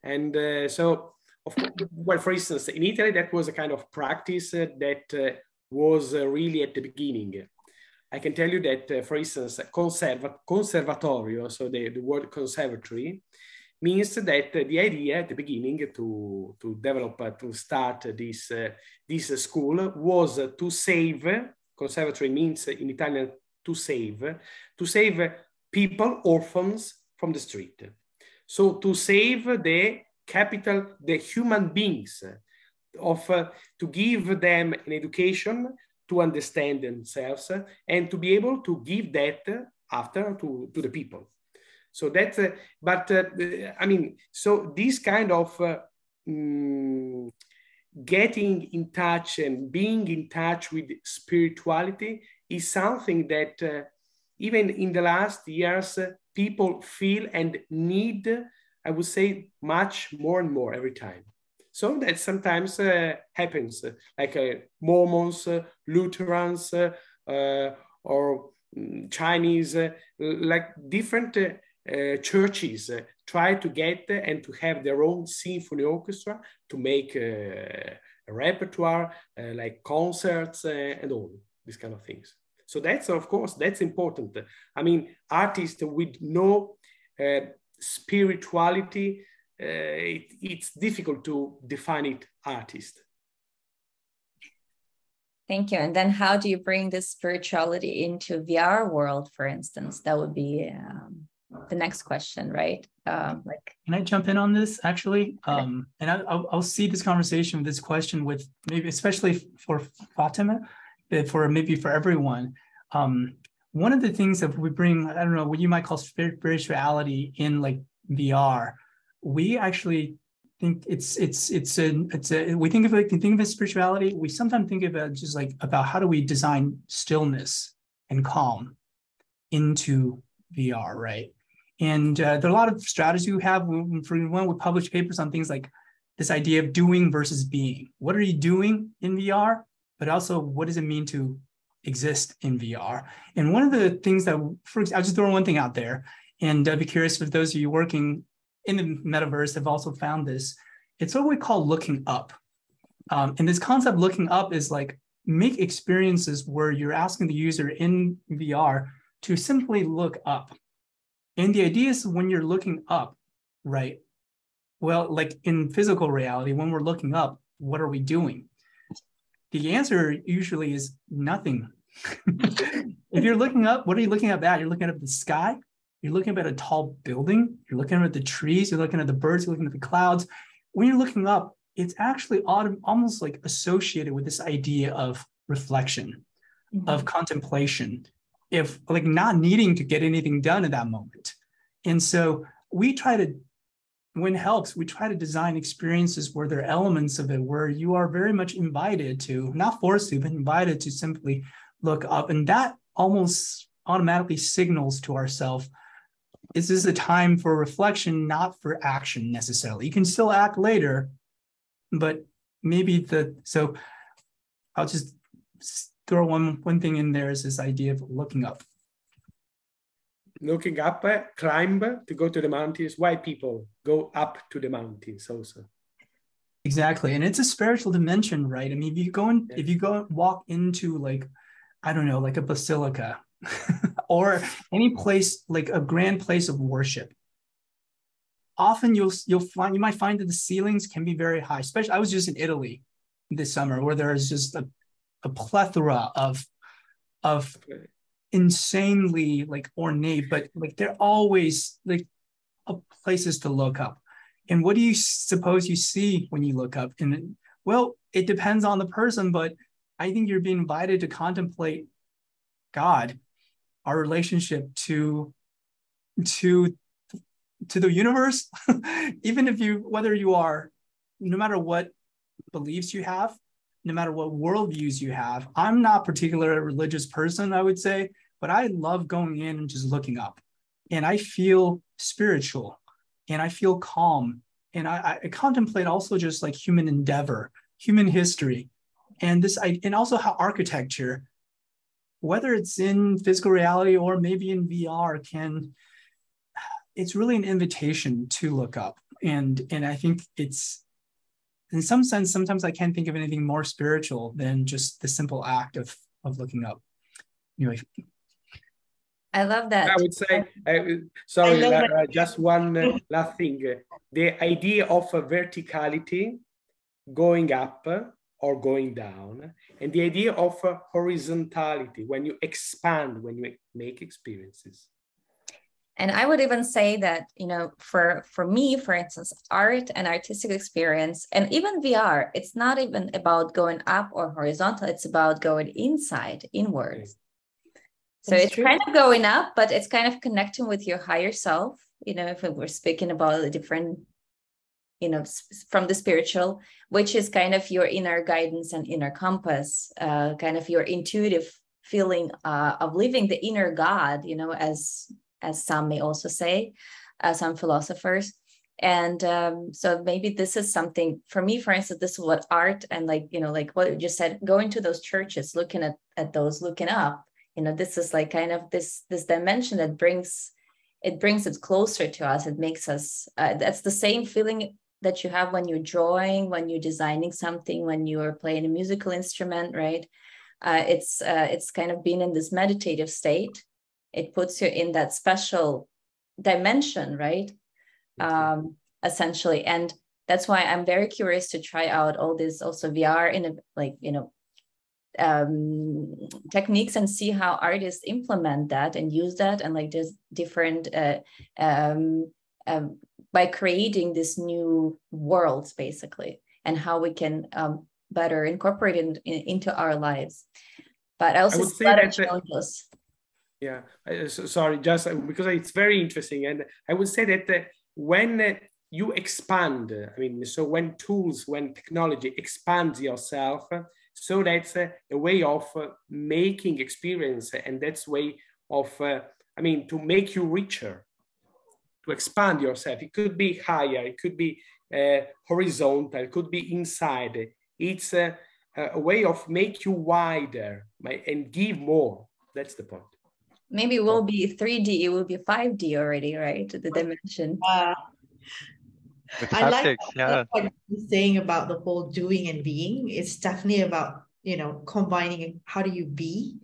And so of course, well, for instance, in Italy, that was a kind of practice that was really at the beginning. I can tell you that, for instance, conservatorio, so the word conservatory, means that the idea at the beginning to develop, to start this school was to save, conservatory means in Italian to save people, orphans from the street. So to save the capital, the human beings, to give them an education to understand themselves and to be able to give that after to the people. So that's, I mean, so this kind of getting in touch and being in touch with spirituality is something that even in the last years, people feel and need, I would say, much more and more every time. So that sometimes happens, like Mormons, Lutherans, or Chinese, like different churches try to get and to have their own symphony orchestra to make a repertoire, like concerts and all these kind of things. So that's, of course, that's important. I mean, artists with no spirituality, it's difficult to define it artist. Thank you. And then how do you bring this spirituality into VR world, for instance? That would be the next question, right? Like, can I jump in on this actually? And I'll see this conversation, this question with maybe, especially for Fatemeh, for maybe for everyone. One of the things that we bring, I don't know, what you might call spirituality in like VR, we actually think we think of it as spirituality. We sometimes think of it just like about how do we design stillness and calm into VR, right? And there are a lot of strategies we have. For one, we publish papers on things like this idea of doing versus being. What are you doing in VR? But also, what does it mean to exist in VR? And one of the things that, I'll just throw one thing out there, and I'd be curious if those of you working in the metaverse have also found this. It's what we call looking up. And this concept looking up is like make experiences where you're asking the user in VR to simply look up. And the idea is when you're looking up, right? Well, like in physical reality, when we're looking up, what are we doing? The answer usually is nothing. If you're looking up, what are you looking at? You're looking at the sky. You're looking at a tall building. You're looking at the trees. You're looking at the birds. You're looking at the clouds. When you're looking up, it's actually almost like associated with this idea of reflection, of contemplation, if like not needing to get anything done at that moment. And so we try to, when it helps, we try to design experiences where there are elements of it where you are very much invited to, not forced to, but invited to simply look up. And that almost automatically signals to ourselves, is this a time for reflection, not for action necessarily? You can still act later, but maybe so I'll just throw one thing in there is this idea of looking up. Looking up, climb to go to the mountains. Why people go up to the mountains also? Exactly, and it's a spiritual dimension, right? I mean, if you go walk into like, I don't know, like a basilica or any place like a grand place of worship, often you might find that the ceilings can be very high. Especially, I was just in Italy this summer where there is just a plethora of insanely like ornate, but like they're always like places to look up. And what do you suppose you see when you look up? And well, it depends on the person, but I think you're being invited to contemplate God, our relationship to the universe. Even if whether you are, no matter what beliefs you have, no matter what worldviews you have. I'm not particularly a religious person, I would say, but I love going in and just looking up. And I feel spiritual and I feel calm. And I contemplate also just like human endeavor, human history, and also how architecture, whether it's in physical reality or maybe in VR, it's really an invitation to look up. And I think it's in some sense, sometimes I can't think of anything more spiritual than just the simple act of looking up. Anyway. I love that. I would say, sorry, Lara, just one last thing. The idea of a verticality, going up or going down, and the idea of horizontality, when you expand, when you make experiences. And I would even say that, you know, for me, for instance, art and artistic experience, and even VR, it's not even about going up or horizontal, it's about going inside, inwards. So it's kind of going up, but it's kind of connecting with your higher self. You know, if we're speaking about the different, you know, from the spiritual, which is kind of your inner guidance and inner compass, kind of your intuitive feeling of living the inner God, you know, as some may also say, some philosophers. And so maybe this is something for me, for instance, this is what art and like, you know, like what you just said, going to those churches, looking at those, looking up, you know, this is like kind of this dimension that brings it closer to us. It makes us, that's the same feeling that you have when you're drawing, when you're designing something, when you're playing a musical instrument, right? It's kind of being in this meditative state. It puts you in that special dimension, right? Essentially. And that's why I'm very curious to try out all this also VR in a, like, you know, techniques and see how artists implement that and use that. And like there's different, by creating this new worlds basically, and how we can better incorporate it into our lives. But I also see a lot of challenges. Yeah, sorry, just because it's very interesting. And I would say that when you expand, I mean, so when technology expands yourself, so that's a way of making experience, and that's way of, I mean, to make you richer, to expand yourself. It could be higher, it could be horizontal, it could be inside. It's a way of make you wider and give more. That's the point. Maybe it will be 3D, it will be 5D already, right? The dimension. I like what you're saying about the whole doing and being. It's definitely about, you know, combining how do you be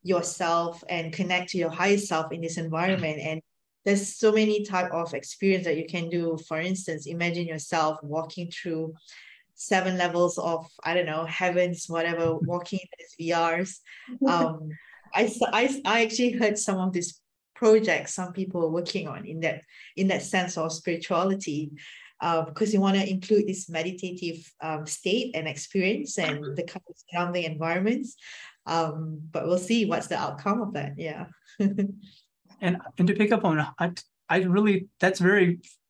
yourself and connect to your higher self in this environment. And there's so many type of experience that you can do. For instance, imagine yourself walking through 7 levels of, I don't know, heavens, whatever, walking in these VRs. I actually heard some of these projects some people are working on in that sense of spirituality, because you want to include this meditative state and experience and the kind of surrounding environments. But we'll see what's the outcome of that. Yeah. and to pick up on,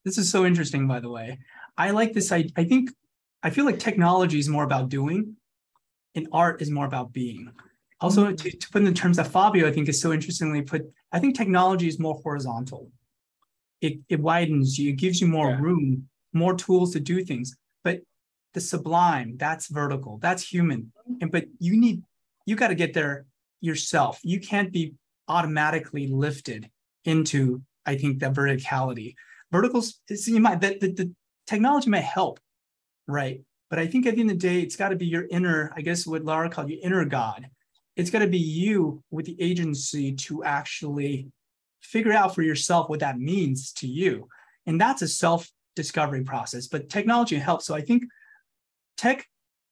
this is so interesting, by the way. I like this. I feel like technology is more about doing and art is more about being. Also, to put in the terms that Fabio, I think, is so interestingly put, I think technology is more horizontal. It widens you, it gives you more room, more tools to do things. But the sublime, that's vertical, that's human. But you got to get there yourself. You can't be automatically lifted into, I think, that verticality. Verticals, the technology might help, right? But I think at the end of the day, it's got to be your inner, I guess what Lara called your inner God. It's got to be you with the agency to actually figure out for yourself what that means to you. And that's a self-discovery process, but technology helps. So I think tech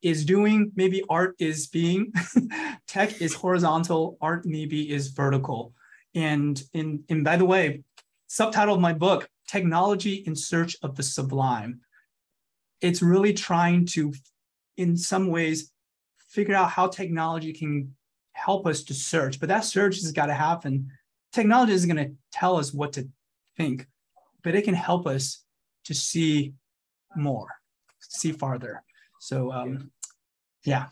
is doing, maybe art is being. Tech is horizontal, art maybe is vertical. And by the way, subtitle of my book, Technology in Search of the Sublime. It's really trying to, in some ways, figure out how technology can help us to search, but that search has got to happen. Technology isn't going to tell us what to think, but it can help us to see more, see farther. So, yeah.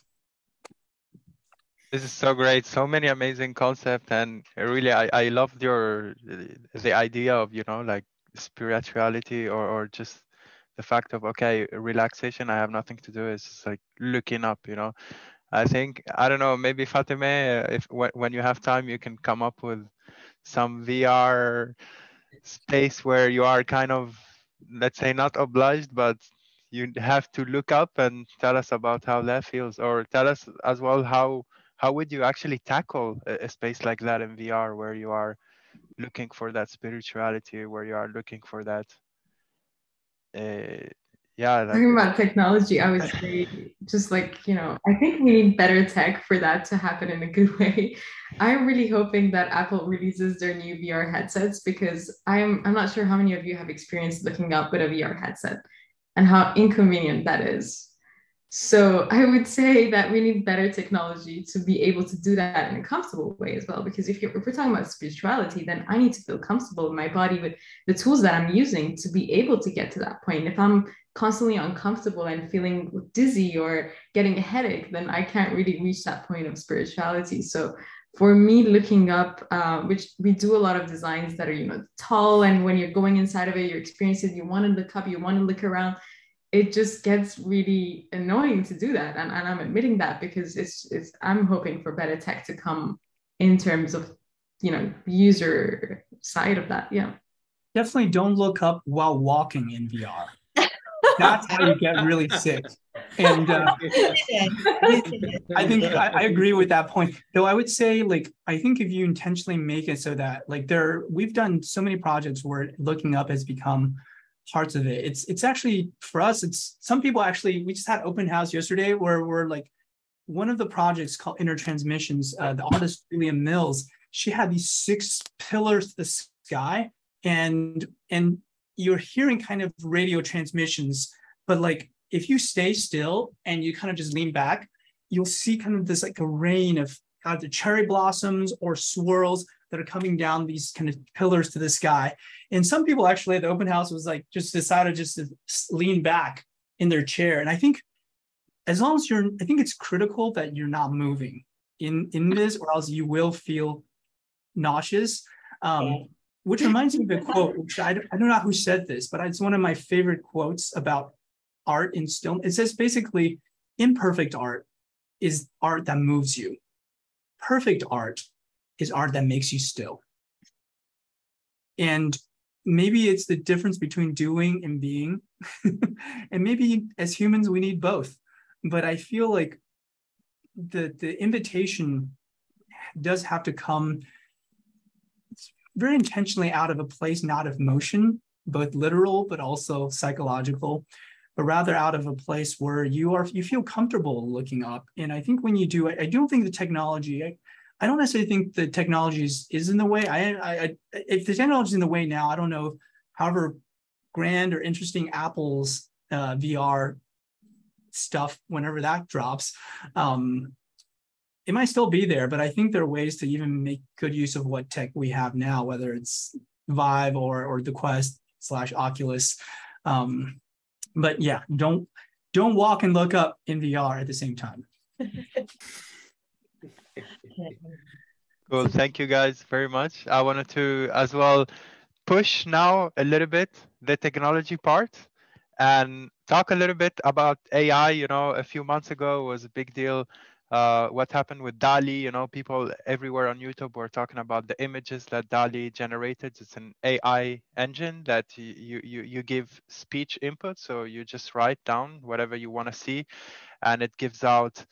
This is so great. So many amazing concepts, and really, I loved the idea of, you know, like spirituality or just the fact of, okay, relaxation, I have nothing to do, it's just like looking up, you know. I think, I don't know, maybe Fatemeh, when you have time, you can come up with some VR space where you are kind of, let's say, not obliged, but you have to look up and tell us about how that feels, or tell us as well how would you actually tackle a space like that in VR, where you are looking for that spirituality, where you are looking for that yeah, like Talking about technology, I would say just like, you know, I think we need better tech for that to happen in a good way. I'm really hoping that Apple releases their new VR headsets, because I'm not sure how many of you have experienced looking up with a VR headset and how inconvenient that is. So I would say that we need better technology to be able to do that in a comfortable way as well. Because if we're talking about spirituality, then I need to feel comfortable in my body with the tools that I'm using to be able to get to that point. If I'm constantly uncomfortable and feeling dizzy or getting a headache, then I can't really reach that point of spirituality. So for me, looking up, which we do a lot of designs that are, you know, tall, and when you're going inside of it, you're experiencing, you want to look up, you want to look around. It just gets really annoying to do that, and I'm admitting that, because it's I'm hoping for better tech to come in terms of, you know, user side of that. Yeah, Definitely don't look up while walking in VR. That's how you get really sick. And I think I agree with that point. Though I would say, like, I think if you intentionally make it so that, like, we've done so many projects where looking up has become parts of it. It's actually, for us, it's some people actually, we just had open house yesterday where we're like, one of the projects called Intertransmissions, the artist William Mills, she had these 6 pillars to the sky, and you're hearing kind of radio transmissions, but like if you stay still and you kind of just lean back, you'll see kind of this like a rain of either cherry blossoms or swirls that are coming down these kind of pillars to the sky. And some people actually at the open house was like, just decided just to lean back in their chair. And I think as long as I think it's critical that you're not moving in this, or else you will feel nauseous. Which reminds me of a quote, which I don't know who said this, but it's one of my favorite quotes about art in still. It says basically, imperfect art is art that moves you. Perfect art is art that makes you still. And maybe it's the difference between doing and being. And maybe as humans, we need both. But I feel like the invitation does have to come very intentionally out of a place not of motion, both literal but also psychological, but rather out of a place where you feel comfortable looking up. And I think when you do it, I don't think the technology, I don't necessarily think the technology is in the way. If the technology is in the way now, I don't know if, however grand or interesting Apple's VR stuff, whenever that drops, it might still be there, but I think there are ways to even make good use of what tech we have now, whether it's Vive or the Quest / Oculus. But yeah, don't walk and look up in VR at the same time. Cool. Thank you guys very much. I wanted to as well push now a little bit the technology part and talk a little bit about AI. You know, a few months ago was a big deal. What happened with DALL-E, you know, people everywhere on YouTube were talking about the images that DALL-E generated. It's an AI engine that you give speech input. So you just write down whatever you want to see, and it gives out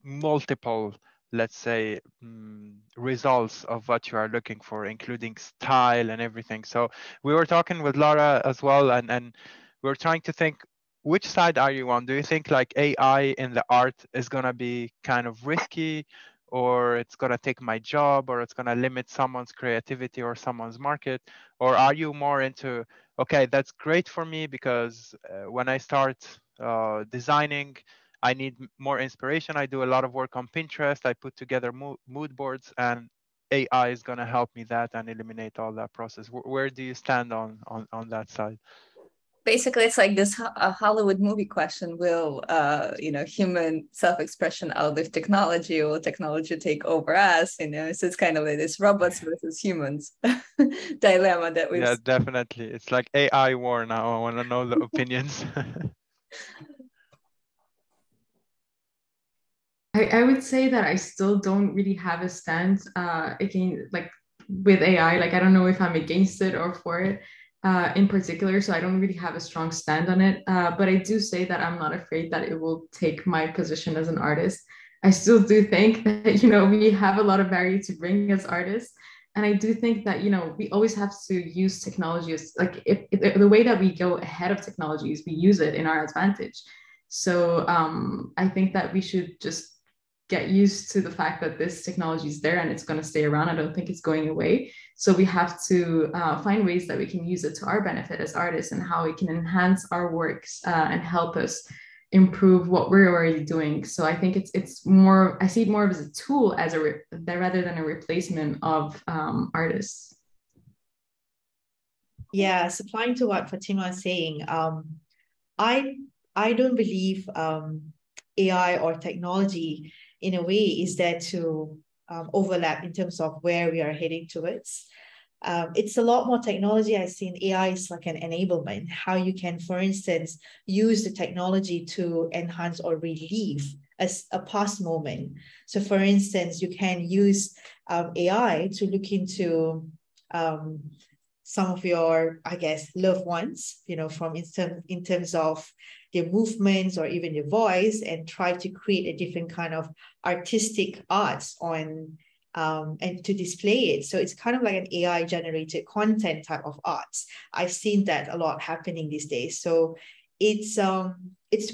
multiple, let's say, results of what you are looking for, including style and everything. So we were talking with Lara as well, and we were trying to think, which side are you on? Do you think like AI in the art is going to be kind of risky, or it's going to take my job, or it's going to limit someone's creativity or someone's market? Or are you more into, okay, that's great for me because when I start designing, I need more inspiration. I do a lot of work on Pinterest. I put together mood boards, and AI is going to help me that and eliminate all that process. Where do you stand on that side? Basically, it's like this Hollywood movie question: will human self-expression outlive technology, or will technology take over us? You know, so it's kind of like this robots versus humans dilemma that we. Yeah, definitely. It's like AI war now. I want to know the opinions. I would say that I still don't really have a stance against, like, with AI. Like, I don't know if I'm against it or for it. in particular, so I don't really have a strong stand on it. But I do say that I'm not afraid that it will take my position as an artist. I still do think that, we have a lot of value to bring as artists. And I do think that, we always have to use technology as like if the way that we go ahead of technology is we use it in our advantage. So I think that we should just get used to the fact that this technology is there and it's going to stay around. I don't think it's going away. So we have to find ways that we can use it to our benefit as artists and how it can enhance our works and help us improve what we're already doing. So I think it's more, I see it more as a tool as rather than a replacement of artists. Yeah, supplying to what Fatemeh is saying, I don't believe AI or technology in a way is there to overlap in terms of where we are heading towards. It's a lot more technology. I've seen AI is like an enablement, how you can, for instance, use the technology to enhance or relieve a past moment. So for instance, you can use AI to look into some of your, I guess, loved ones, from in terms of their movements or even their voice, and try to create a different kind of artistic arts on and to display it. So it's kind of like an AI generated content type of arts. I've seen that a lot happening these days. So it's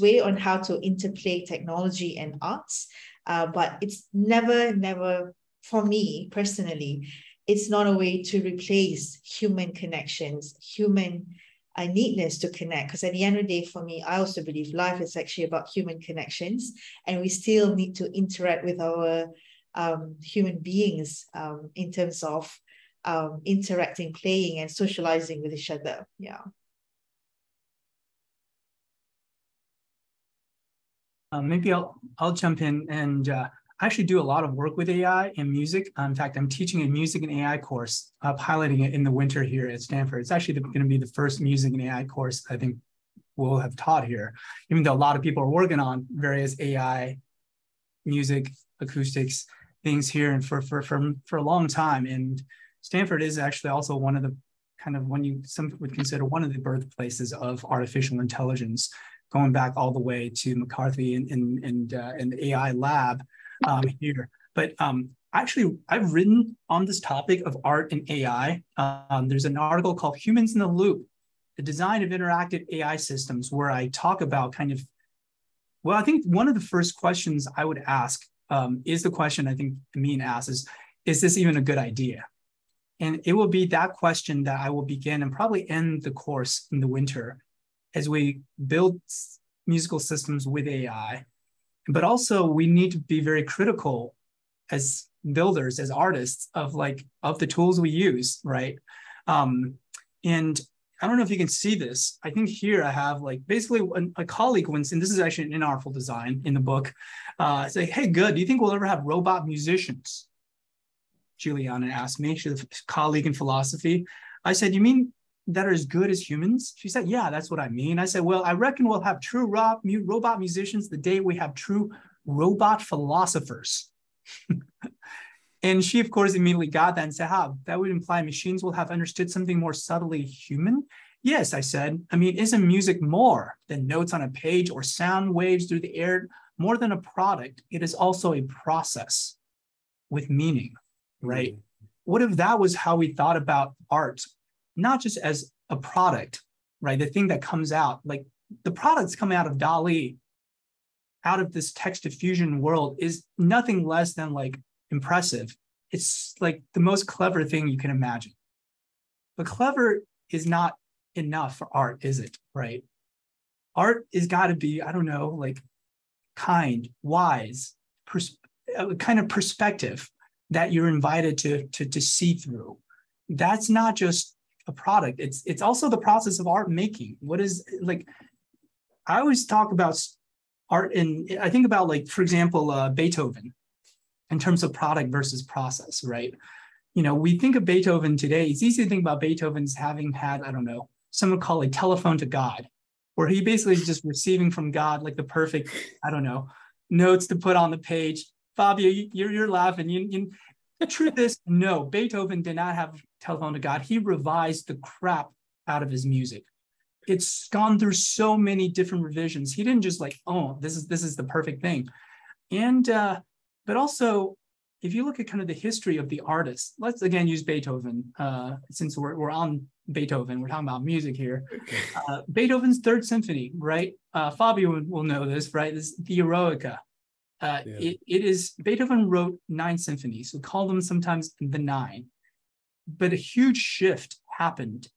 way on how to interplay technology and arts, but it's never for me personally, it's not a way to replace human connections, human needness to connect. Because at the end of the day, for me, I also believe life is actually about human connections, and we still need to interact with our human beings in terms of interacting, playing, and socializing with each other. Yeah. Maybe I'll jump in and I actually do a lot of work with AI and music. In fact, I'm teaching a music and AI course, piloting it in the winter here at Stanford. It's actually going to be the first music and AI course I think we'll have taught here, even though a lot of people are working on various AI, music, acoustics, things here and for a long time. And Stanford is actually also one of the kind of some would consider one of the birthplaces of artificial intelligence, going back all the way to McCarthy and the AI lab here. But actually, I've written on this topic of art and AI. There's an article called Humans in the Loop, the design of interactive AI systems, where I talk about I think one of the first questions I would ask is the question I think Amine asks is this even a good idea? And it will be that question that I will begin and probably end the course in the winter as we build musical systems with AI. But also we need to be very critical as builders, as artists of the tools we use, right? And I don't know if you can see this. I think here I have basically a colleague once, and this is actually an inartful design in the book, say, hey, good, do you think we'll ever have robot musicians? Juliana asked me, she's a colleague in philosophy. I said, you mean that are as good as humans? She said, yeah, that's what I mean. I said, well, I reckon we'll have true robot musicians the day we have true robot philosophers. And she, of course, immediately got that and said, that would imply machines will have understood something more subtly human? Yes, I said. I mean, isn't music more than notes on a page or sound waves through the air? More than a product, it is also a process with meaning, right? What if that was how we thought about art? Not just as a product, right? The thing that comes out, like the products coming out of DALL-E, out of this text diffusion world, is nothing less than impressive. It's like the most clever thing you can imagine. But clever is not enough for art, is it? Right? Art has got to be, I don't know, kind, wise, kind of perspective that you're invited to see through. That's not just a product. It's also the process of art making. What is I always talk about art, and I think about for example, Beethoven, in terms of product versus process, right? We think of Beethoven today. It's easy to think about Beethoven as having had, I don't know, someone call a telephone to God, where he basically is just receiving from God the perfect, I don't know, notes to put on the page. Fabio, you're laughing. The truth is, no, Beethoven did not have telephone to God. He revised the crap out of his music. It's gone through so many different revisions. He didn't just like, oh, this is the perfect thing. And but also, if you look at kind of the history of the artists, let's again use Beethoven, since we're on Beethoven, we're talking about music here. Beethoven's Third Symphony, right? Fabio will know this, right? This is the Eroica. It is, Beethoven wrote 9 symphonies. We call them sometimes the 9. But a huge shift happened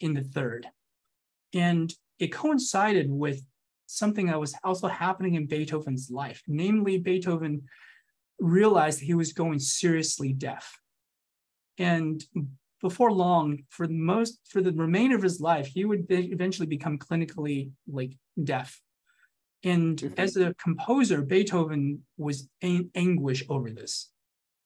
in the third. And it coincided with something that was also happening in Beethoven's life. Namely, Beethoven realized that he was going seriously deaf. And before long, for the remainder of his life, he would eventually become clinically like deaf. And as a composer, Beethoven was in anguish over this.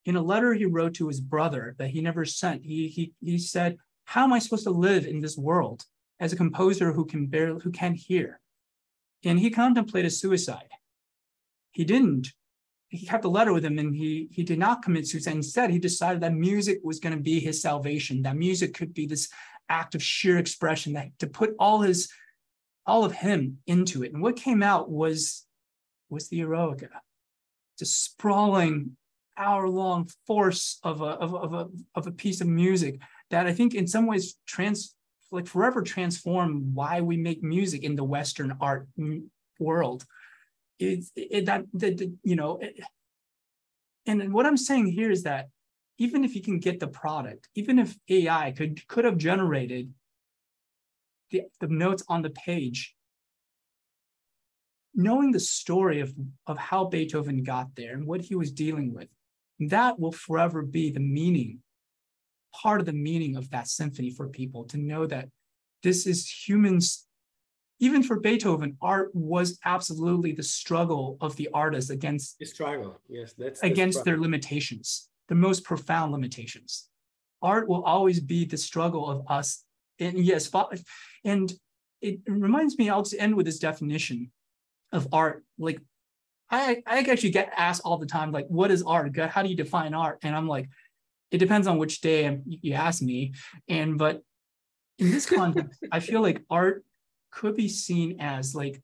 In a letter he wrote to his brother that he never sent, he said, "How am I supposed to live in this world as a composer who can't hear?" And he contemplated suicide. He didn't. He kept a letter with him, and he did not commit suicide. Instead, he decided that music was going to be his salvation, that music could be this act of sheer expression, that to put all of him into it. And what came out was the Eroica, just sprawling hour-long force of a piece of music that I think in some ways forever transformed why we make music in the Western art world. And what I'm saying here is that even if you can get the product, even if AI could have generated the notes on the page, knowing the story of how Beethoven got there and what he was dealing with, that will forever be the meaning, part of the meaning of that symphony for people, to know that this is humans. Even for Beethoven, art was absolutely the struggle of the artist against the struggle. Yes, that's against their limitations, the most profound limitations. Art will always be the struggle of us. And yes, and it reminds me, I'll just end with this definition of art. Like, I actually get asked all the time, like, what is art? How do you define art? And I'm like, it depends on which day you ask me. But in this context, I feel like art could be seen as like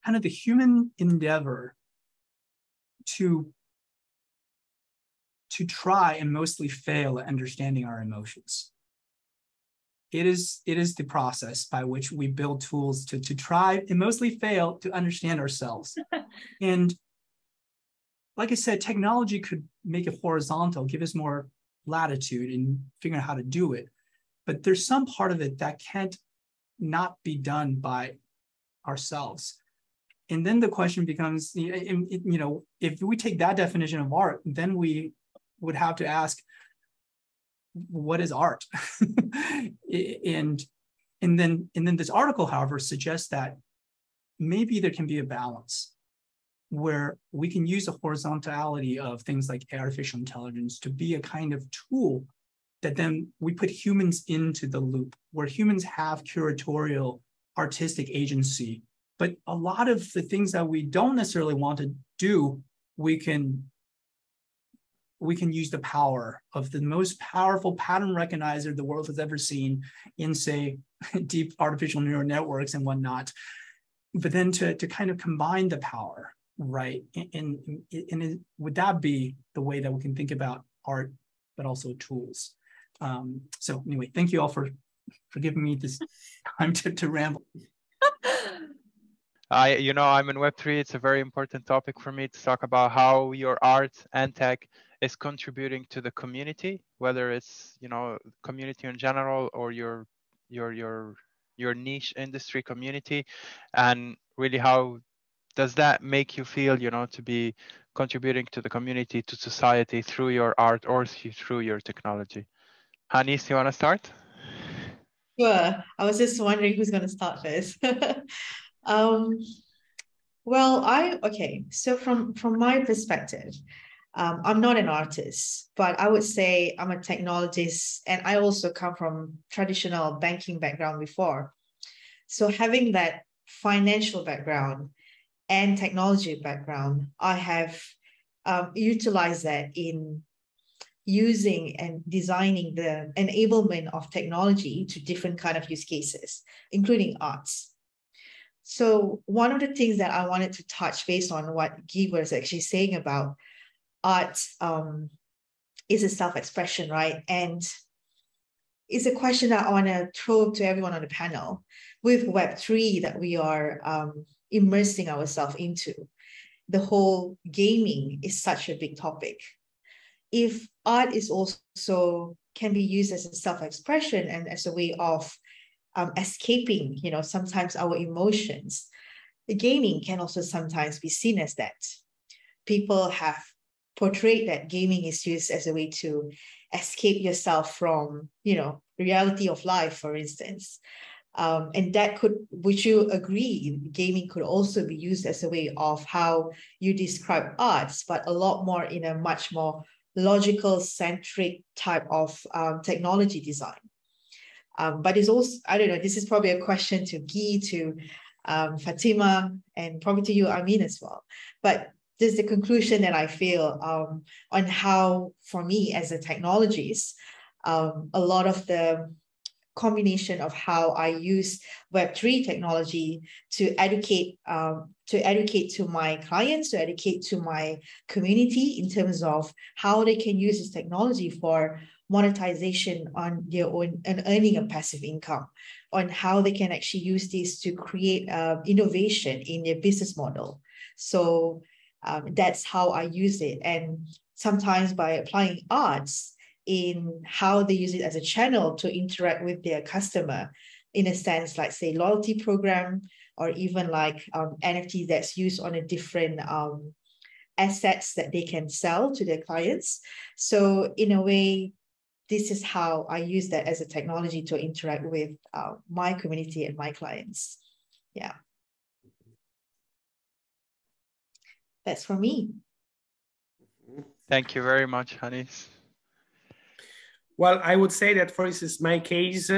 kind of the human endeavor to try and mostly fail at understanding our emotions. It is the process by which we build tools to try and mostly fail to understand ourselves. And like I said, technology could make it horizontal, give us more latitude in figuring out how to do it. But there's some part of it that can't not be done by ourselves. And then the question becomes, if we take that definition of art, then we would have to ask, what is art? and then this article, however, suggests that maybe there can be a balance where we can use the horizontality of things like artificial intelligence to be a kind of tool that then we put humans into the loop, where humans have curatorial artistic agency. But a lot of the things that we don't necessarily want to do, we can use the power of the most powerful pattern recognizer the world has ever seen in, say, deep artificial neural networks and whatnot. But then to kind of combine the power, right? And would that be the way that we can think about art, but also tools? So anyway, thank you all for giving me this time to ramble. I'm in Web3. It's a very important topic for me to talk about how your art and tech is contributing to the community, whether it's community in general or your niche industry community, and really how does that make you feel, to be contributing to the community, to society through your art or through your technology. Hanis, you want to start? Sure. I was just wondering who's going to start first. So from my perspective, I'm not an artist, but I would say I'm a technologist, and I also come from traditional banking background before. So having that financial background and technology background, I have utilized that in using and designing the enablement of technology to different kind of use cases, including arts. So one of the things that I wanted to touch based on what Guy was actually saying about art is a self-expression, right? And it's a question that I want to throw to everyone on the panel. With Web3 that we are immersing ourselves into, the whole gaming is such a big topic. If art is also can be used as a self-expression and as a way of escaping, you know, sometimes our emotions, the gaming can also sometimes be seen as that. People have portrayed that gaming is used as a way to escape yourself from, you know, reality of life, for instance. And that could, would you agree, gaming could also be used as a way of how you describe arts, but a lot more in a much more logical centric type of technology design. But it's also, I don't know, this is probably a question to Guy, to Fatemeh, and probably to you, Amine, as well. But this is the conclusion that I feel on how, for me as a technologist, a lot of the combination of how I use Web3 technology to educate to my clients, to educate to my community in terms of how they can use this technology for monetization on their own and earning a passive income, on how they can actually use this to create innovation in their business model. So that's how I use it. And sometimes by applying arts in how they use it as a channel to interact with their customer, in a sense, like say loyalty program, or even like NFT that's used on a different assets that they can sell to their clients. So in a way, this is how I use that as a technology to interact with my community and my clients. Yeah. That's for me. Thank you very much, Hanis. Well, I would say that, for instance, my case,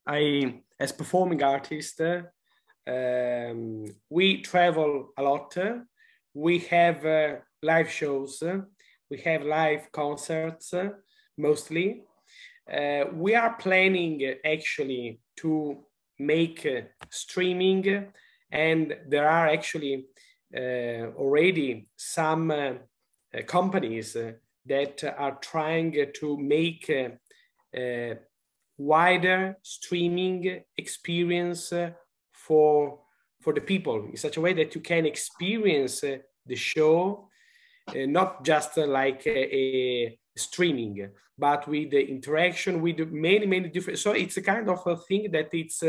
I, as performing artist, we travel a lot. We have live shows. We have live concerts, mostly. We are planning actually to make streaming, and there are actually already some companies that are trying to make a wider streaming experience for the people, in such a way that you can experience the show, not just like a streaming, but with the interaction with many different. So it's a kind of a thing that it's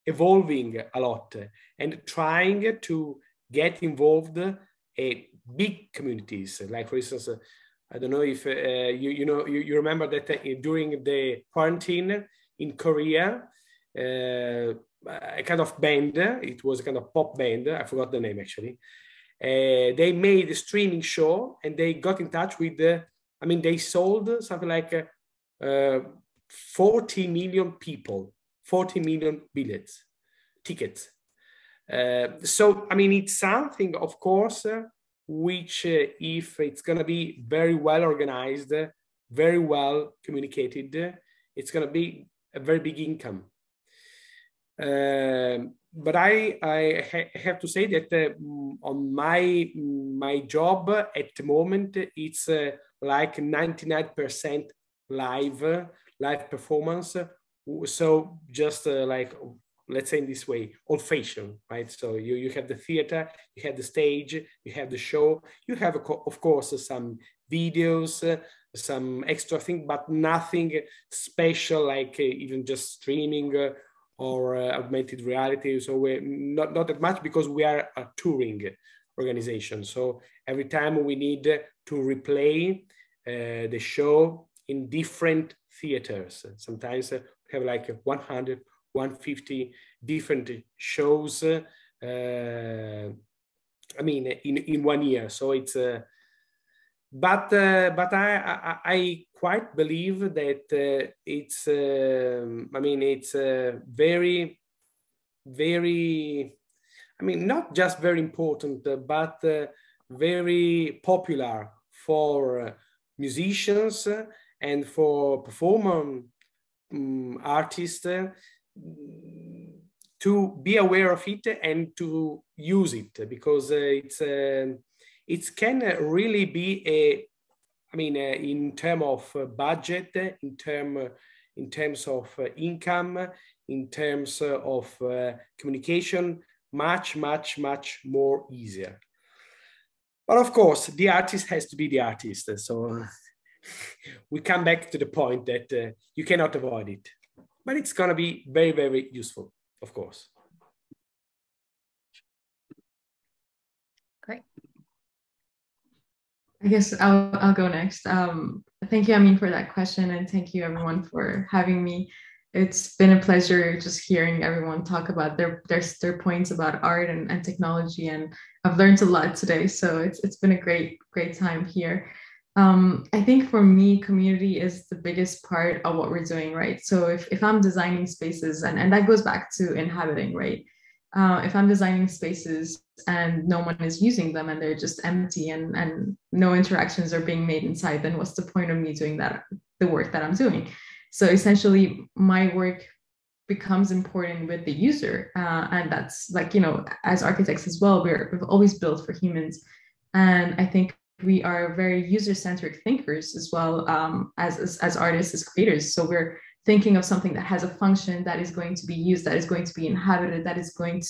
evolving a lot and trying to get involved a big communities. Like, for instance, I don't know if you remember that during the quarantine in Korea, a kind of band, it was a kind of pop band, I forgot the name actually. They made a streaming show and they got in touch with I mean, they sold something like 40 million people, 40 million tickets. So, I mean, it's something, of course, which if it's going to be very well organized, very well communicated, it's going to be a very big income. But I have to say that on my job at the moment, it's like 99% live performance. So just like, let's say in this way, old-fashioned, right? So you have the theater, you have the stage, you have the show, you have, of course, some videos, some extra thing, but nothing special like even just streaming or augmented reality. So we're not that much, because we are a touring organization. So every time we need to replay the show in different theaters. Sometimes we have like 100, 150 different shows, I mean, in 1 year. So it's, but I quite believe that it's, I mean, it's very, very, I mean, not just very important, but very popular for musicians and for performer artists to be aware of it and to use it, because it can really be a, I mean, in terms of budget, in terms of income, in terms of communication, much more easier. But of course, the artist has to be the artist. So we come back to the point that you cannot avoid it. But it's going to be very useful, of course. Great. I guess I'll go next. Thank you, Amine, for that question, and thank you everyone for having me. It's been a pleasure just hearing everyone talk about their points about art and technology, and I've learned a lot today. So it's been a great time here. I think for me, community is the biggest part of what we're doing, right? So if I'm designing spaces, and that goes back to inhabiting, right? If I'm designing spaces and no one is using them and they're just empty and no interactions are being made inside, then what's the point of me doing the work that I'm doing? So essentially, my work becomes important with the user. And that's like, as architects as well, we've always built for humans. And I think we are very user-centric thinkers as well, as artists, as creators. So we're thinking of something that has a function that is going to be used, that is going to be inhabited, that is going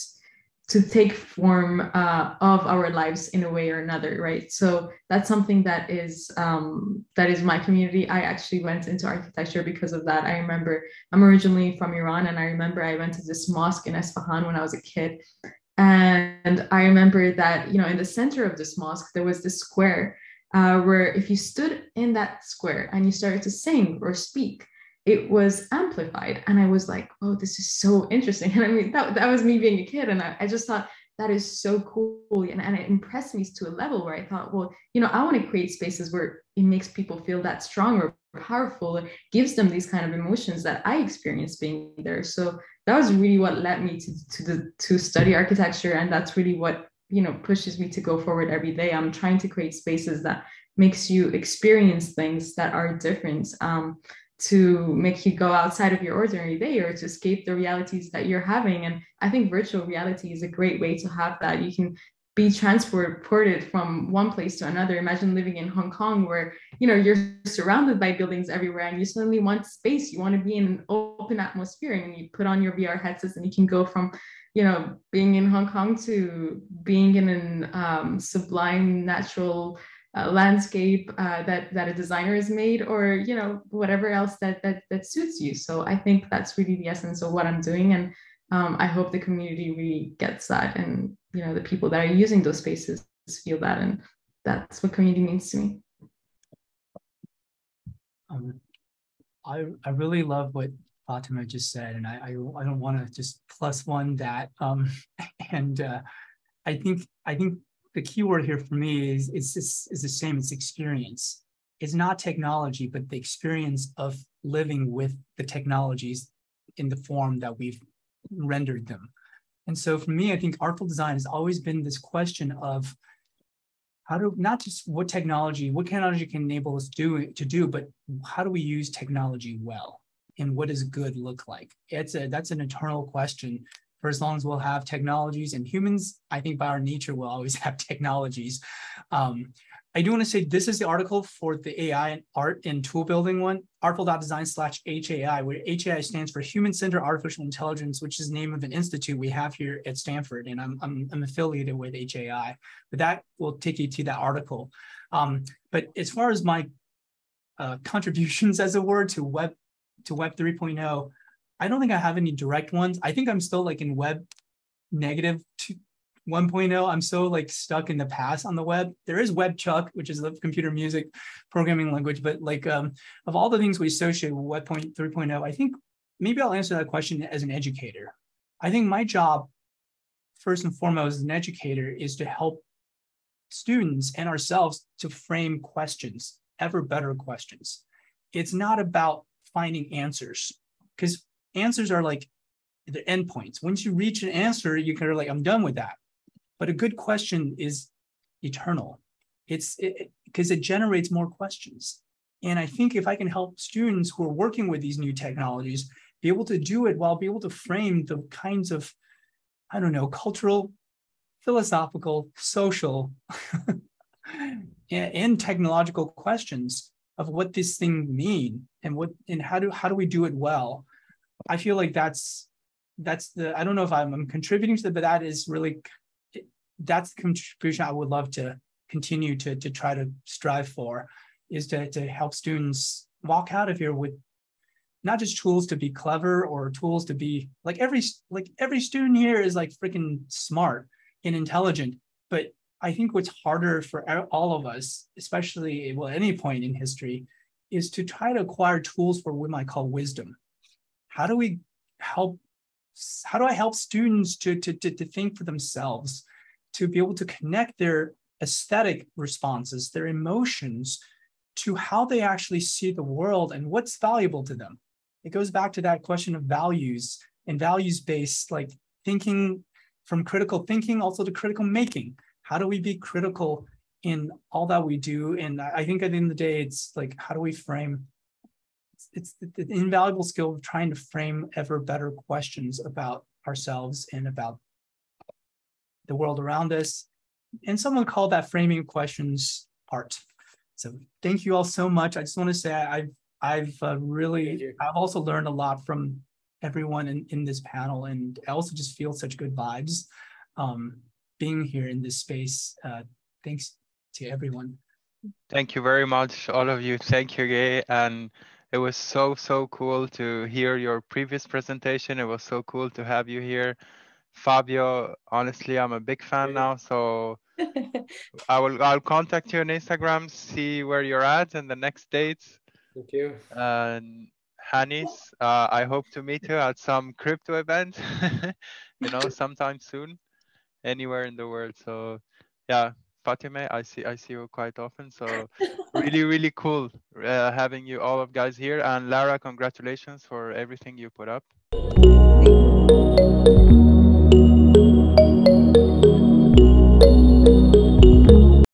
to take form of our lives in a way or another, right? So that's something that is my community. I actually went into architecture because of that. I remember I'm originally from Iran, and I remember I went to this mosque in Isfahan when I was a kid. And I remember that, in the center of this mosque, there was this square where if you stood in that square and you started to sing or speak, it was amplified. And I was like, oh, this is so interesting. And I mean, that was me being a kid. And I just thought that is so cool. And it impressed me to a level where I thought, well, I want to create spaces where it makes people feel that strong or powerful. It gives them these kind of emotions that I experienced being there. So that was really what led me to study architecture. And that's really what, pushes me to go forward every day. I'm trying to create spaces that makes you experience things that are different. To make you go outside of your ordinary day or to escape the realities that you're having. And I think virtual reality is a great way to have that. You can be transported from one place to another. Imagine living in Hong Kong where, you're surrounded by buildings everywhere and you suddenly want space. You want to be in an open atmosphere, and you put on your VR headsets and you can go from, being in Hong Kong to being in an sublime natural landscape that a designer has made, or whatever else that suits you. So I think that's really the essence of what I'm doing, and I hope the community really gets that, and the people that are using those spaces feel that, and that's what community means to me. I really love what Fatemeh just said, and I don't want to just plus one that, and I think the key word here for me is the same. It's experience. It's not technology, but the experience of living with the technologies in the form that we've rendered them. And so for me, I think artful design has always been this question of how to, not just what technology can enable us to do, but how do we use technology well? And what does good look like? That's an eternal question. For as long as we'll have technologies, and humans, I think by our nature, will always have technologies. I do want to say this is the article for the AI and art and tool building one, artful.design/HAI, where HAI stands for Human-Centered Artificial Intelligence, which is the name of an institute we have here at Stanford, and I'm affiliated with HAI. But that will take you to that article. But as far as my contributions, as it were, to Web 3.0, I don't think I have any direct ones. I think I'm still like in Web negative 1.0. I'm so like stuck in the past on the web. There is WebChuck, which is the computer music programming language, but like of all the things we associate with Web 3.0, I think maybe I'll answer that question as an educator. I think my job, first and foremost, as an educator, is to help students and ourselves to frame questions, ever better questions. It's not about finding answers, because answers are like the endpoints. Once you reach an answer, you can like, I'm done with that. But a good question is eternal. It's because it generates more questions. And I think if I can help students who are working with these new technologies be able to do it while be able to frame the kinds of, I don't know, cultural, philosophical, social, and technological questions of what this thing mean and how do we do it well. I feel like that's the, I don't know if I'm contributing to that, but that is really, that's the contribution I would love to continue to try to strive for, is to help students walk out of here with not just tools to be clever or tools to be like every student here is like freaking smart and intelligent. But I think what's harder for all of us, especially at any point in history, is to try to acquire tools for what we might call wisdom. How do I help students to think for themselves, to be able to connect their aesthetic responses, their emotions, to how they actually see the world and what's valuable to them? It goes back to that question of values and values-based, like thinking, from critical thinking also to critical making. How do we be critical in all that we do? And I think at the end of the day, it's like, how do we frame, it's the invaluable skill of trying to frame ever better questions about ourselves and about the world around us. And someone called that framing questions art. So thank you all so much. I just want to say I've also learned a lot from everyone in this panel, and I also just feel such good vibes being here in this space. Thanks to everyone. Thank you very much, all of you. Thank you, Gay. And it was so cool to hear your previous presentation. It was so cool to have you here. Fabio, honestly, I'm a big fan now, so I'll contact you on Instagram, see where you're at and the next dates. Thank you. And Hanis, I hope to meet you at some crypto event, you know, sometime soon, anywhere in the world. So yeah, Fatemeh, I see you quite often. So really cool having you all of guys here. And Lara, congratulations for everything you put up. Thank you.